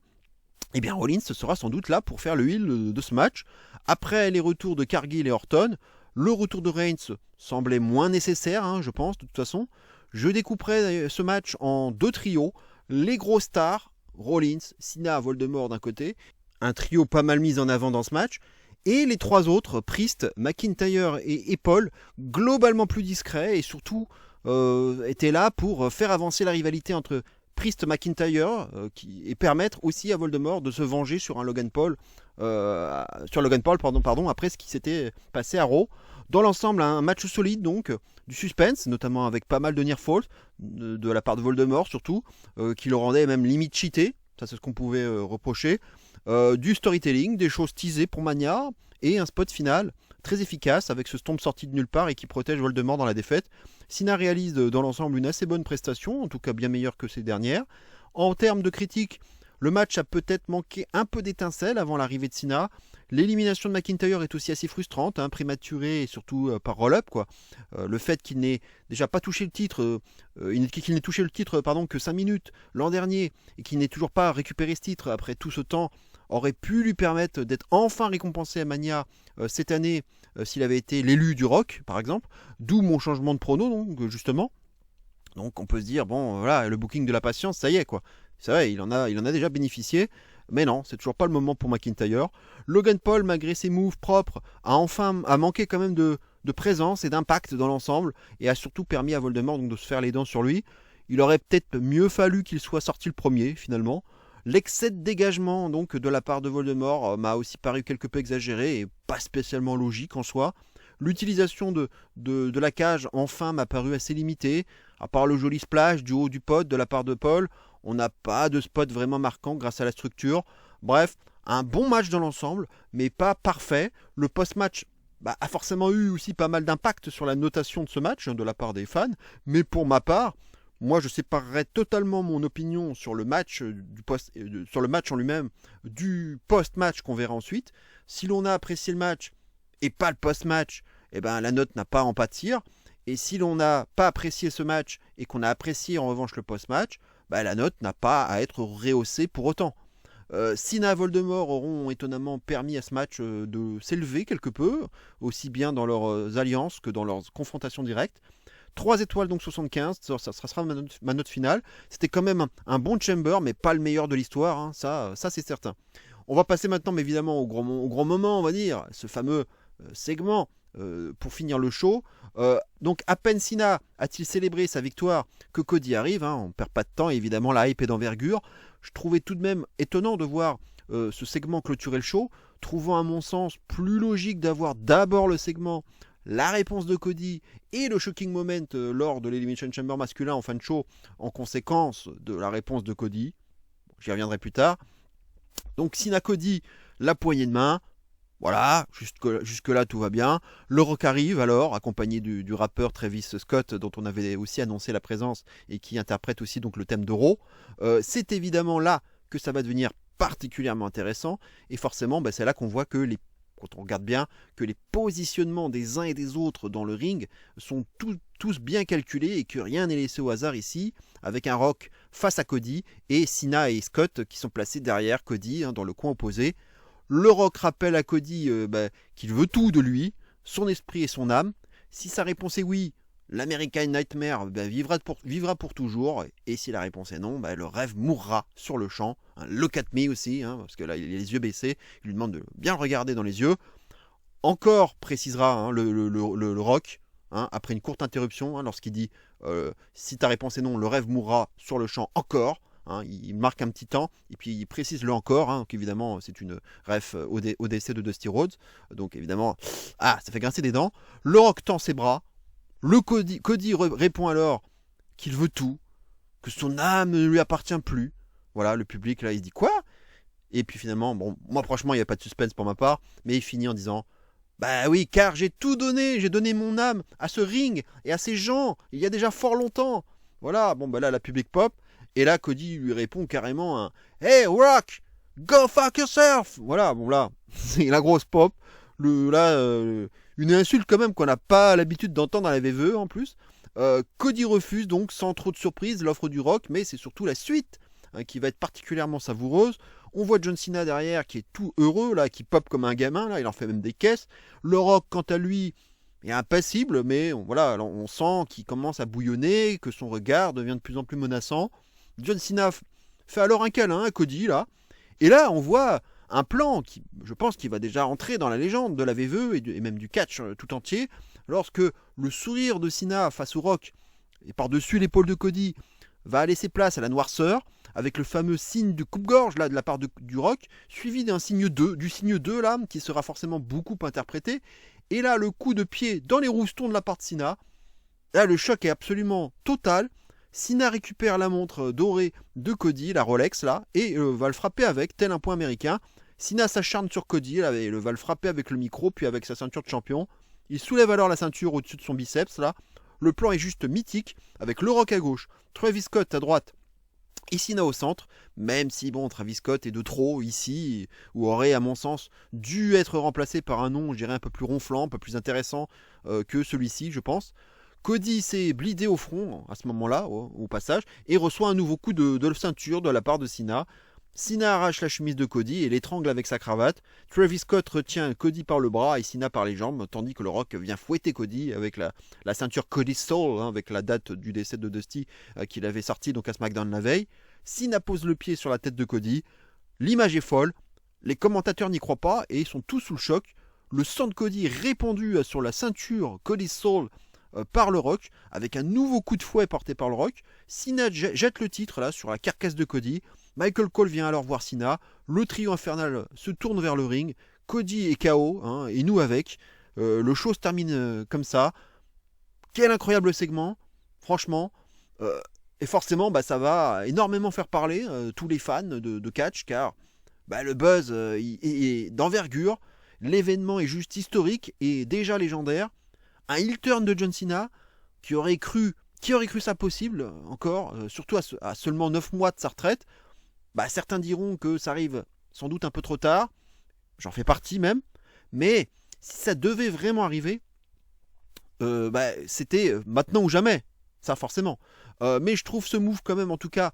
A: Rollins sera sans doute là pour faire le heel de ce match. Après les retours de Cargill et Orton, le retour de Reigns semblait moins nécessaire, je pense, de toute façon. Je découperai ce match en 2 trios. Les gros stars, Rollins, Cena, Voldemort d'un côté, un trio pas mal mis en avant dans ce match, et les 3 autres, Priest, McIntyre et Paul, globalement plus discrets et surtout étaient là pour faire avancer la rivalité entre Priest McIntyre et permettre aussi à Voldemort de se venger sur Logan Paul après ce qui s'était passé à Raw. Dans l'ensemble, un match solide donc, du suspense, notamment avec pas mal de near falls de la part de Voldemort surtout, qui le rendait même limite cheaté, ça c'est ce qu'on pouvait reprocher, du storytelling, des choses teasées pour Mania, et un spot final très efficace avec ce stomp sorti de nulle part et qui protège Voldemort dans la défaite. Cena réalise dans l'ensemble une assez bonne prestation, en tout cas bien meilleure que ses dernières. En termes de critique, le match a peut-être manqué un peu d'étincelle avant l'arrivée de Cena. L'élimination de McIntyre est aussi assez frustrante, prématurée et surtout par roll-up. Le fait qu'il n'ait déjà pas touché le titre, qu'il n'ait touché le titre que 5 minutes l'an dernier et qu'il n'ait toujours pas récupéré ce titre après tout ce temps, aurait pu lui permettre d'être enfin récompensé à Mania cette année s'il avait été l'élu du Rock, par exemple. D'où mon changement de prono, donc, justement. Donc on peut se dire, le booking de la patience, ça y est, quoi. C'est vrai, il en a déjà bénéficié, mais non, c'est toujours pas le moment pour McIntyre. Logan Paul, malgré ses moves propres, a manqué quand même de présence et d'impact dans l'ensemble, et a surtout permis à Voldemort donc, de se faire les dents sur lui. Il aurait peut-être mieux fallu qu'il soit sorti le premier, finalement. L'excès de dégagement donc de la part de Voldemort m'a aussi paru quelque peu exagéré et pas spécialement logique en soi. L'utilisation de la cage enfin m'a paru assez limitée. À part le joli splash du haut du pod de la part de Paul, on n'a pas de spot vraiment marquant grâce à la structure. Bref, un bon match dans l'ensemble, mais pas parfait. Le post-match a forcément eu aussi pas mal d'impact sur la notation de ce match de la part des fans. Mais pour ma part, moi je séparerais totalement mon opinion sur le match, sur le match en lui-même du post-match qu'on verra ensuite. Si l'on a apprécié le match et pas le post-match, la note n'a pas à en pâtir. Et si l'on n'a pas apprécié ce match et qu'on a apprécié en revanche le post-match, la note n'a pas à être rehaussée pour autant. Cena et Voldemort auront étonnamment permis à ce match de s'élever quelque peu, aussi bien dans leurs alliances que dans leurs confrontations directes. 3 étoiles donc 75, ça sera ma note finale. C'était quand même un bon Chamber, mais pas le meilleur de l'histoire, hein, ça c'est certain. On va passer maintenant, mais évidemment, au gros moment, on va dire, ce fameux segment pour finir le show. Donc à peine Cena a-t-il célébré sa victoire que Cody arrive, hein, on perd pas de temps, évidemment la hype est d'envergure. Je trouvais tout de même étonnant de voir ce segment clôturer le show, trouvant à mon sens plus logique d'avoir d'abord le segment, la réponse de Cody et le shocking moment lors de l'Elimination Chamber masculin en fin de show en conséquence de la réponse de Cody. J'y reviendrai plus tard. Donc Cena Cody, la poignée de main. Voilà, jusque-là tout va bien. Le Rock arrive alors, accompagné du rappeur Travis Scott, dont on avait aussi annoncé la présence et qui interprète aussi donc le thème de Raw. C'est évidemment là que ça va devenir particulièrement intéressant, et forcément c'est là qu'on voit que quand on regarde bien, que les positionnements des uns et des autres dans le ring sont tous bien calculés et que rien n'est laissé au hasard ici, avec un Rock face à Cody et Cena et Scott qui sont placés derrière Cody, hein, dans le coin opposé. Le Rock rappelle à Cody qu'il veut tout de lui, son esprit et son âme. Si sa réponse est oui, l'American Nightmare vivra pour toujours. Et si la réponse est non, le rêve mourra sur le champ. Hein, look at me aussi, hein, parce que là il a les yeux baissés. Il lui demande de bien le regarder dans les yeux. Encore, précisera hein, le Rock, hein, après une courte interruption, hein, lorsqu'il dit si ta réponse est non, le rêve mourra sur le champ encore. Hein, il marque un petit temps et puis il précise le encore, hein, donc évidemment c'est une ref au décès de Dusty Rhodes, donc évidemment ça fait grincer des dents. Le Rock tend ses bras, Cody répond alors qu'il veut tout, que son âme ne lui appartient plus. Voilà, le public là il se dit quoi? Et puis finalement, moi franchement il n'y a pas de suspense pour ma part, mais il finit en disant bah oui, car j'ai tout donné, j'ai donné mon âme à ce ring et à ces gens il y a déjà fort longtemps. Voilà, là la public pop. Et là, Cody lui répond carrément un Hey Rock, go fuck yourself. Voilà, c'est la grosse pop. Une insulte quand même qu'on n'a pas l'habitude d'entendre à la VVE en plus. Cody refuse donc sans trop de surprise l'offre du Rock, mais c'est surtout la suite hein, qui va être particulièrement savoureuse. On voit John Cena derrière qui est tout heureux, là, qui pop comme un gamin, là, il en fait même des caisses. Le Rock, quant à lui, est impassible, mais on sent qu'il commence à bouillonner, que son regard devient de plus en plus menaçant. John Cena fait alors un câlin à Cody là, et là on voit un plan qui, je pense, qui va déjà entrer dans la légende de la VVE et même du catch tout entier, lorsque le sourire de Cena face au Rock et par-dessus l'épaule de Cody va laisser place à la noirceur, avec le fameux signe de coupe-gorge là de la part du Rock, suivi du signe 2 là, qui sera forcément beaucoup interprété, et là le coup de pied dans les roustons de la part de Cena. Là le choc est absolument total. Cena récupère la montre dorée de Cody, la Rolex là, et va le frapper avec, tel un point américain. Cena s'acharne sur Cody, là, et va le frapper avec le micro, puis avec sa ceinture de champion. Il soulève alors la ceinture au-dessus de son biceps là. Le plan est juste mythique, avec le Rock à gauche, Travis Scott à droite, et Cena au centre, même si Travis Scott est de trop ici, ou aurait à mon sens dû être remplacé par un nom, je dirais un peu plus ronflant, un peu plus intéressant que celui-ci, je pense. Cody s'est blindé au front à ce moment-là, au passage, et reçoit un nouveau coup de ceinture de la part de Cena. Cena arrache la chemise de Cody et l'étrangle avec sa cravate. Travis Scott retient Cody par le bras et Cena par les jambes, tandis que le Rock vient fouetter Cody avec la ceinture Cody Soul, hein, avec la date du décès de Dusty qu'il avait sorti donc à SmackDown la veille. Cena pose le pied sur la tête de Cody. L'image est folle. Les commentateurs n'y croient pas et sont tous sous le choc. Le sang de Cody répandu sur la ceinture Cody Soul par le Rock, avec un nouveau coup de fouet porté par le Rock. Cena jette le titre là sur la carcasse de Cody. Michael Cole vient alors voir Cena, le trio infernal se tourne vers le ring, Cody est KO, et nous avec. Le show se termine comme ça. Quel incroyable segment, franchement. Et forcément, ça va énormément faire parler tous les fans de catch, car le buzz est d'envergure. L'événement est juste historique et déjà légendaire. Un heel turn de John Cena qui aurait cru ça possible encore, surtout à seulement 9 mois de sa retraite. Certains diront que ça arrive sans doute un peu trop tard. J'en fais partie même. Mais si ça devait vraiment arriver, c'était maintenant ou jamais. Ça forcément. Mais je trouve ce move quand même en tout cas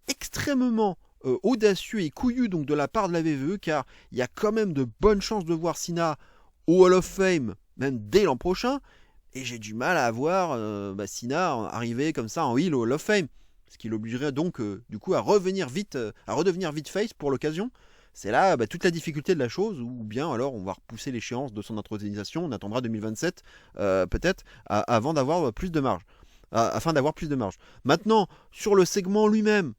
A: extrêmement audacieux et couillu donc de la part de la WWE, car il y a quand même de bonnes chances de voir Cena au Hall of Fame même dès l'an prochain, et j'ai du mal à voir Cena arriver comme ça en heel au Hall of Fame, ce qui l'obligerait donc du coup à redevenir vite face pour l'occasion. C'est là toute la difficulté de la chose, ou bien alors on va repousser l'échéance de son intronisation, on attendra 2027 peut-être avant d'avoir plus de marge. Afin d'avoir plus de marge. Maintenant, sur le segment lui-même,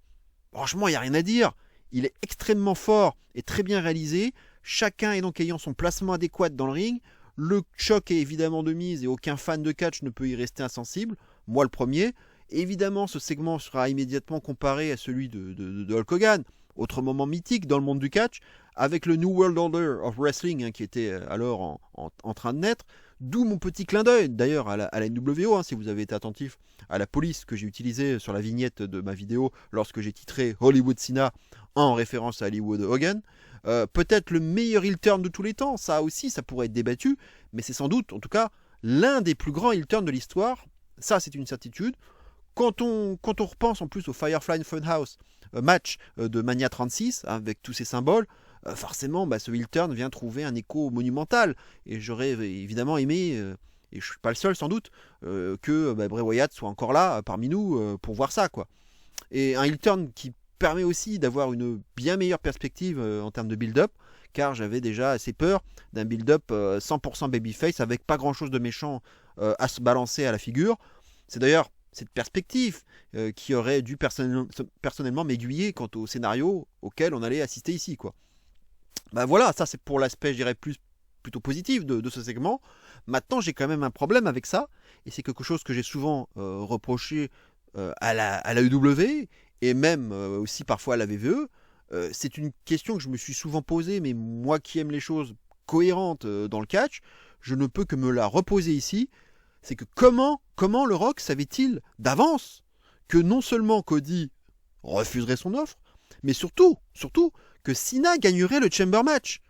A: franchement, il n'y a rien à dire. Il est extrêmement fort et très bien réalisé. Chacun est donc ayant son placement adéquat dans le ring. Le choc est évidemment de mise et aucun fan de catch ne peut y rester insensible. Moi, le premier. Évidemment, ce segment sera immédiatement comparé à celui de Hulk Hogan, autre moment mythique dans le monde du catch, avec le New World Order of Wrestling qui était alors en train de naître. D'où mon petit clin d'œil d'ailleurs à la NWO, si vous avez été attentif à la police que j'ai utilisée sur la vignette de ma vidéo lorsque j'ai titré Hollywood Cena en référence à Hollywood Hogan. Peut-être le meilleur heel turn de tous les temps, ça aussi ça pourrait être débattu, mais c'est sans doute en tout cas l'un des plus grands heel turns de l'histoire, ça c'est une certitude. Quand on repense en plus au Firefly Funhouse match de Mania 36 avec tous ces symboles, forcément ce heel turn vient trouver un écho monumental, et j'aurais évidemment aimé, et je suis pas le seul sans doute, que Bray Wyatt soit encore là parmi nous pour voir ça quoi. Et un heel turn qui permet aussi d'avoir une bien meilleure perspective en termes de build-up, car j'avais déjà assez peur d'un build-up 100% babyface avec pas grand chose de méchant à se balancer à la figure. C'est d'ailleurs cette perspective qui aurait dû personnellement m'aiguiller quant au scénario auquel on allait assister ici quoi. Voilà, ça c'est pour l'aspect, je dirais, plutôt positif de ce segment. Maintenant, j'ai quand même un problème avec ça, et c'est quelque chose que j'ai souvent reproché à la EW, et même aussi parfois à la WWE. C'est une question que je me suis souvent posée, mais moi qui aime les choses cohérentes dans le catch, je ne peux que me la reposer ici. C'est que comment le Rock savait-il d'avance que non seulement Cody refuserait son offre, mais surtout que Cena gagnerait le Chamber Match.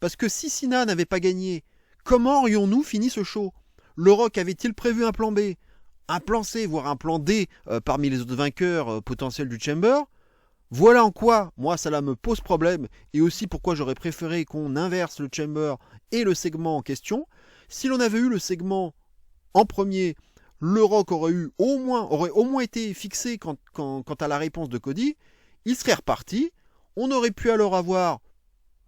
A: Parce que si Cena n'avait pas gagné, comment aurions-nous fini ce show? Le Rock avait-il prévu un plan B, un plan C, voire un plan D parmi les autres vainqueurs potentiels du Chamber? Voilà en quoi, moi, cela me pose problème, et aussi pourquoi j'aurais préféré qu'on inverse le Chamber et le segment en question. Si l'on avait eu le segment en premier, le Rock aurait au moins été fixé quant à la réponse de Cody. Il serait reparti. On aurait pu alors avoir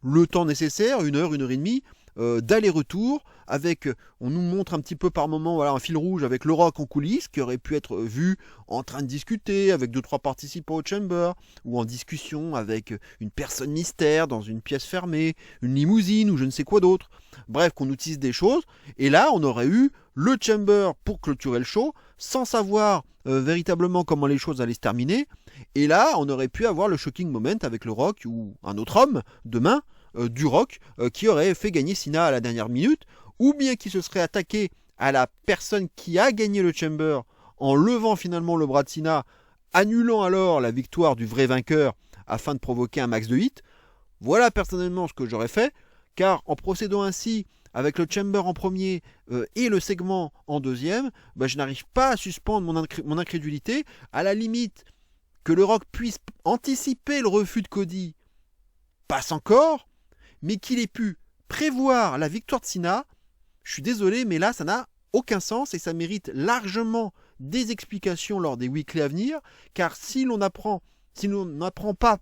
A: le temps nécessaire, 1 heure, 1 heure et demie, d'aller-retour, avec, on nous montre un petit peu par moment un fil rouge avec le Rock en coulisses, qui aurait pu être vu en train de discuter avec 2-3 participants au Chamber, ou en discussion avec une personne mystère dans une pièce fermée, une limousine ou je ne sais quoi d'autre. Bref, qu'on nous tisse des choses, et là on aurait eu le Chamber pour clôturer le show, sans savoir véritablement comment les choses allaient se terminer, et là on aurait pu avoir le shocking moment avec le Rock, ou un autre homme, demain, du Rock, qui aurait fait gagner Cena à la dernière minute, ou bien qui se serait attaqué à la personne qui a gagné le Chamber en levant finalement le bras de Cena, annulant alors la victoire du vrai vainqueur afin de provoquer un max de hit. Voilà personnellement ce que j'aurais fait, car en procédant ainsi avec le Chamber en premier et le segment en deuxième, je n'arrive pas à suspendre mon incrédulité. À la limite, que le Rock puisse anticiper le refus de Cody, passe encore, mais qu'il ait pu prévoir la victoire de Cena, je suis désolé, mais là ça n'a aucun sens et ça mérite largement des explications lors des weekly à venir, car si l'on n'apprend pas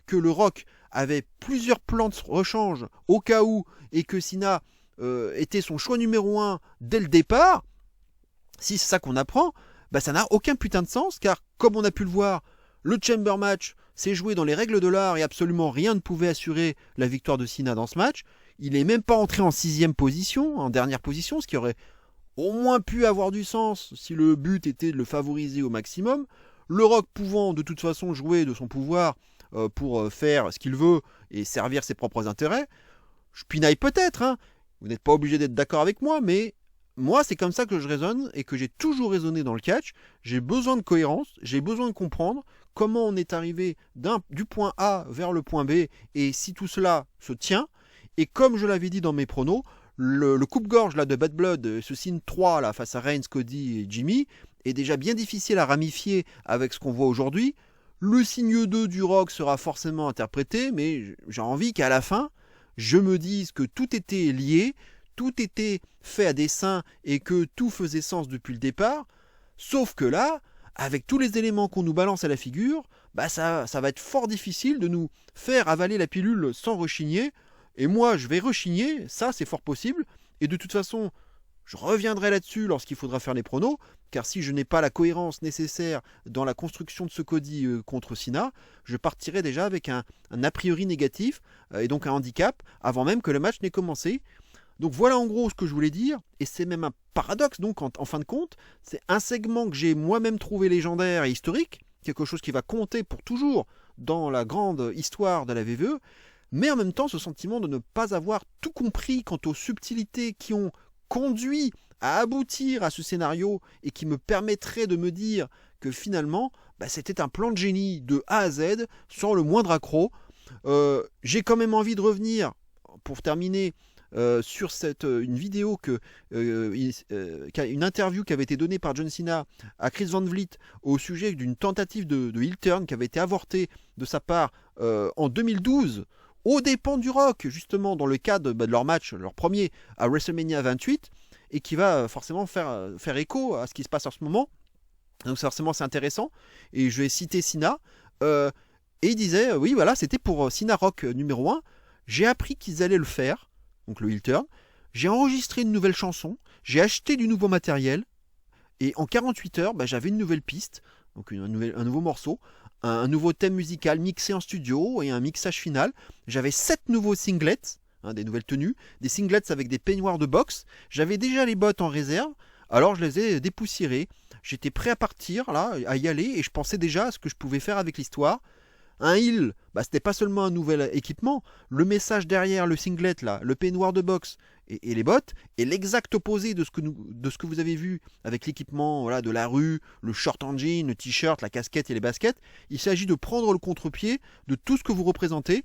A: que le Rock avait plusieurs plans de rechange au cas où, et que Cena était son choix numéro 1 dès le départ, si c'est ça qu'on apprend, ça n'a aucun putain de sens, car comme on a pu le voir Le Chamber Match s'est joué dans les règles de l'art et absolument rien ne pouvait assurer la victoire de Cena dans ce match. Il n'est même pas entré en 6e position, en dernière position, ce qui aurait au moins pu avoir du sens si le but était de le favoriser au maximum. Le Rock pouvant de toute façon jouer de son pouvoir pour faire ce qu'il veut et servir ses propres intérêts. Je pinaille peut-être, hein. Vous n'êtes pas obligé d'être d'accord avec moi, mais moi c'est comme ça que je raisonne et que j'ai toujours raisonné dans le catch. J'ai besoin de cohérence, j'ai besoin de comprendre comment on est arrivé du point A vers le point B et si tout cela se tient. Et comme je l'avais dit dans mes pronos, le coupe-gorge là, de Bad Blood, ce signe 3 là, face à Reigns, Cody et Jimmy, est déjà bien difficile à ramifier avec ce qu'on voit aujourd'hui. Le signe 2 du Rock sera forcément interprété, mais j'ai envie qu'à la fin, je me dise que tout était lié, tout était fait à dessein et que tout faisait sens depuis le départ. Sauf que là, avec tous les éléments qu'on nous balance à la figure, ça va être fort difficile de nous faire avaler la pilule sans rechigner. Et moi, je vais rechigner, ça c'est fort possible. Et de toute façon, je reviendrai là-dessus lorsqu'il faudra faire les pronos, car si je n'ai pas la cohérence nécessaire dans la construction de ce Cody contre Cena, je partirai déjà avec un a priori négatif, et donc un handicap, avant même que le match n'ait commencé. Donc voilà en gros ce que je voulais dire, et c'est même un paradoxe donc en fin de compte, c'est un segment que j'ai moi-même trouvé légendaire et historique, quelque chose qui va compter pour toujours dans la grande histoire de la WWE, mais en même temps ce sentiment de ne pas avoir tout compris quant aux subtilités qui ont conduit à aboutir à ce scénario et qui me permettrait de me dire que finalement c'était un plan de génie de A à Z sans le moindre accroc. J'ai quand même envie de revenir pour terminer sur une vidéo une interview qui avait été donnée par John Cena à Chris Van Vliet au sujet d'une tentative de heel turn qui avait été avortée de sa part en 2012 aux dépens du Rock, justement dans le cadre de leur match, leur premier à WrestleMania 28, et qui va forcément faire écho à ce qui se passe en ce moment. Donc forcément c'est intéressant, et je vais citer Cena, et il disait, oui voilà, c'était pour Cena Rock numéro 1, j'ai appris qu'ils allaient le faire, donc le heel turn, j'ai enregistré une nouvelle chanson, j'ai acheté du nouveau matériel, et en 48 heures, j'avais une nouvelle piste, donc un nouveau morceau, un nouveau thème musical mixé en studio et un mixage final. J'avais 7 nouveaux singlets, des nouvelles tenues, des singlets avec des peignoirs de boxe. J'avais déjà les bottes en réserve, alors je les ai dépoussiérées. J'étais prêt à partir, là, à y aller, et je pensais déjà à ce que je pouvais faire avec l'histoire. Un heel, c'était pas seulement un nouvel équipement, le message derrière le singlet, là, le peignoir de boxe et les bottes est l'exact opposé de ce que vous avez vu avec l'équipement voilà, de la rue, le short en jean, le t-shirt, la casquette et les baskets. Il s'agit de prendre le contre-pied de tout ce que vous représentez.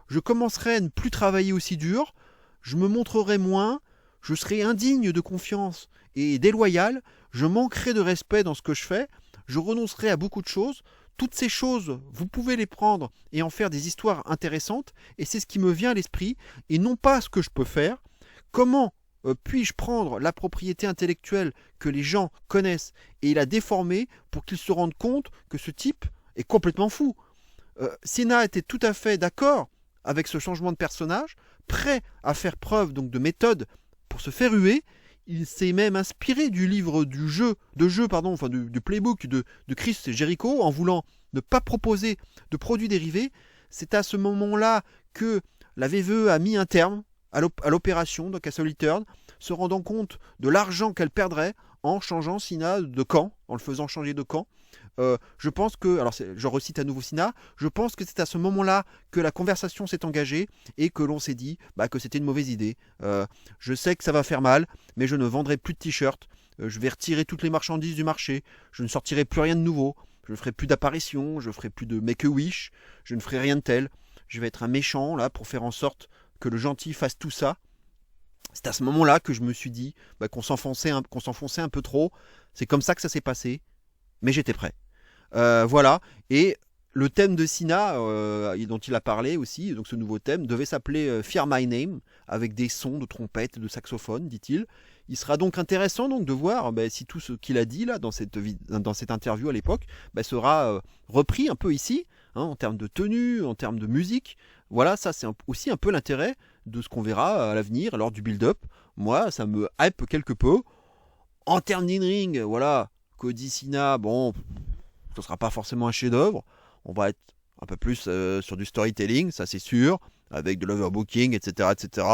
A: Je commencerai à ne plus travailler aussi dur, je me montrerai moins, je serai indigne de confiance et déloyal, je manquerai de respect dans ce que je fais, je renoncerai à beaucoup de choses. Toutes ces choses, vous pouvez les prendre et en faire des histoires intéressantes, et c'est ce qui me vient à l'esprit, et non pas ce que je peux faire. Comment puis-je prendre la propriété intellectuelle que les gens connaissent et la déformer pour qu'ils se rendent compte que ce type est complètement fou. Cena était tout à fait d'accord avec ce changement de personnage, prêt à faire preuve donc de méthode pour se faire huer. Il s'est même inspiré du livre du playbook de Chris Jericho en voulant ne pas proposer de produits dérivés. C'est à ce moment-là que la WWE a mis un terme à l'opération, donc à ce heel turn, se rendant compte de l'argent qu'elle perdrait en changeant Cena de camp, en le faisant changer de camp. Je pense que, alors je recite à nouveau Cena, je pense que c'est à ce moment-là que la conversation s'est engagée et que l'on s'est dit que c'était une mauvaise idée. Je sais que ça va faire mal, mais je ne vendrai plus de t-shirts, je vais retirer toutes les marchandises du marché, je ne sortirai plus rien de nouveau, je ne ferai plus d'apparition, je ne ferai plus de make-a-wish, je ne ferai rien de tel, je vais être un méchant là pour faire en sorte que le gentil fasse tout ça. C'est à ce moment-là que je me suis dit qu'on s'enfonçait un peu trop. C'est comme ça que ça s'est passé, mais j'étais prêt. Voilà, et le thème de Cena dont il a parlé aussi, donc ce nouveau thème, devait s'appeler Fear My Name, avec des sons de trompette et de saxophone, dit-il. Il sera donc intéressant donc de voir si tout ce qu'il a dit là dans cette interview à l'époque sera repris un peu ici, en termes de tenue, en termes de musique. Voilà, ça c'est aussi un peu l'intérêt de ce qu'on verra à l'avenir lors du build-up. Moi, ça me hype quelque peu. En termes d'in-ring, voilà, Cody Cena, bon, ce sera pas forcément un chef-d'œuvre. on va être un peu plus sur du storytelling, ça c'est sûr, avec de l'overbooking, etc., etc.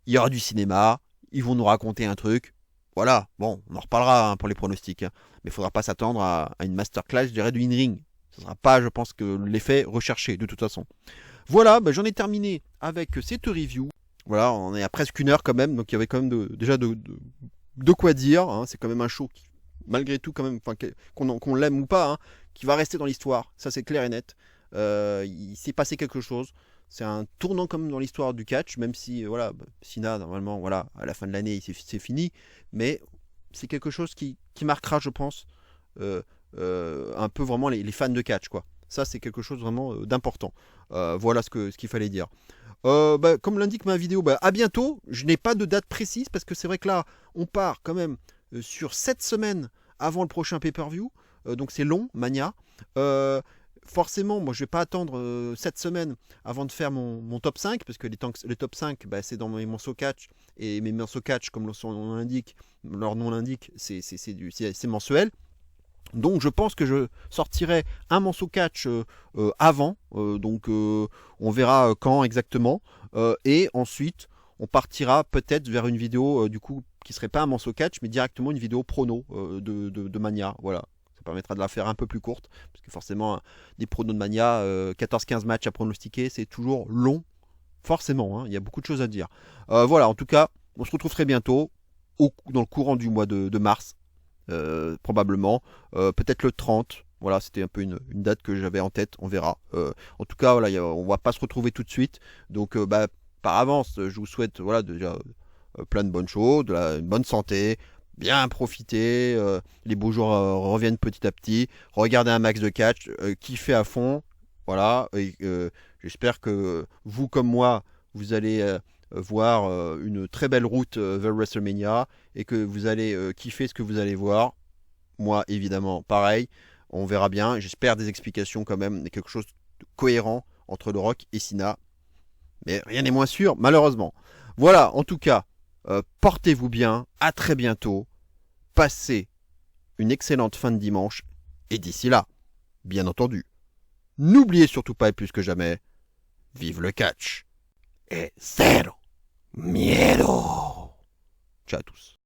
A: Il y aura du cinéma, ils vont nous raconter un truc. Voilà, bon, on en reparlera pour les pronostics, hein. Mais il ne faudra pas s'attendre à une masterclass, je dirais, du in-ring. Ce ne sera pas, je pense, que l'effet recherché, de toute façon. Voilà, j'en ai terminé avec cette review. Voilà, on est à presque 1 heure quand même, donc il y avait quand même déjà de quoi dire. Hein. C'est quand même un show qui, malgré tout, quand même, qu'on l'aime ou pas, hein, qui va rester dans l'histoire. Ça, c'est clair et net. Il s'est passé quelque chose. C'est un tournant comme dans l'histoire du catch, même si voilà, Cena, normalement, voilà, à la fin de l'année, c'est fini. Mais c'est quelque chose qui marquera, je pense, un peu vraiment les fans de catch, quoi. Ça, c'est quelque chose vraiment d'important. Voilà ce qu'il fallait dire. Comme l'indique ma vidéo, à bientôt. Je n'ai pas de date précise parce que c'est vrai que là, on part quand même sur 7 semaines avant le prochain pay-per-view. Donc c'est long, Mania. Forcément, moi je vais pas attendre 7 semaines avant de faire mon top 5 parce que les top 5, c'est dans mes morceaux catch. Et mes morceaux catch, comme leur nom l'indique, c'est mensuel. Donc je pense que je sortirai un morceau catch avant, donc on verra quand exactement, et ensuite on partira peut-être vers une vidéo du coup qui serait pas un morceau catch mais directement une vidéo prono de Mania, voilà. Ça permettra de la faire un peu plus courte, parce que forcément des pronos de Mania, 14-15 matchs à pronostiquer, c'est toujours long, forcément, hein, il y a beaucoup de choses à dire. Voilà, en tout cas, on se retrouve très bientôt, dans le courant du mois de mars. Probablement, peut-être le 30. Voilà, c'était un peu une date que j'avais en tête, on verra. En tout cas, voilà, on va pas se retrouver tout de suite. Donc, par avance, je vous souhaite voilà, déjà plein de bonnes choses, une bonne santé, bien profiter. Les beaux jours reviennent petit à petit. Regardez un max de catch, kiffez à fond. Voilà, et j'espère que vous, comme moi, vous allez voir une très belle route vers WrestleMania et que vous allez kiffer ce que vous allez voir. Moi, évidemment, pareil. On verra bien. J'espère des explications quand même, quelque chose de cohérent entre The Rock et Cena. Mais rien n'est moins sûr, malheureusement. Voilà, en tout cas, portez-vous bien. À très bientôt. Passez une excellente fin de dimanche. Et d'ici là, bien entendu, n'oubliez surtout pas et plus que jamais, vive le catch. Et cero miedo. Ciao à tous.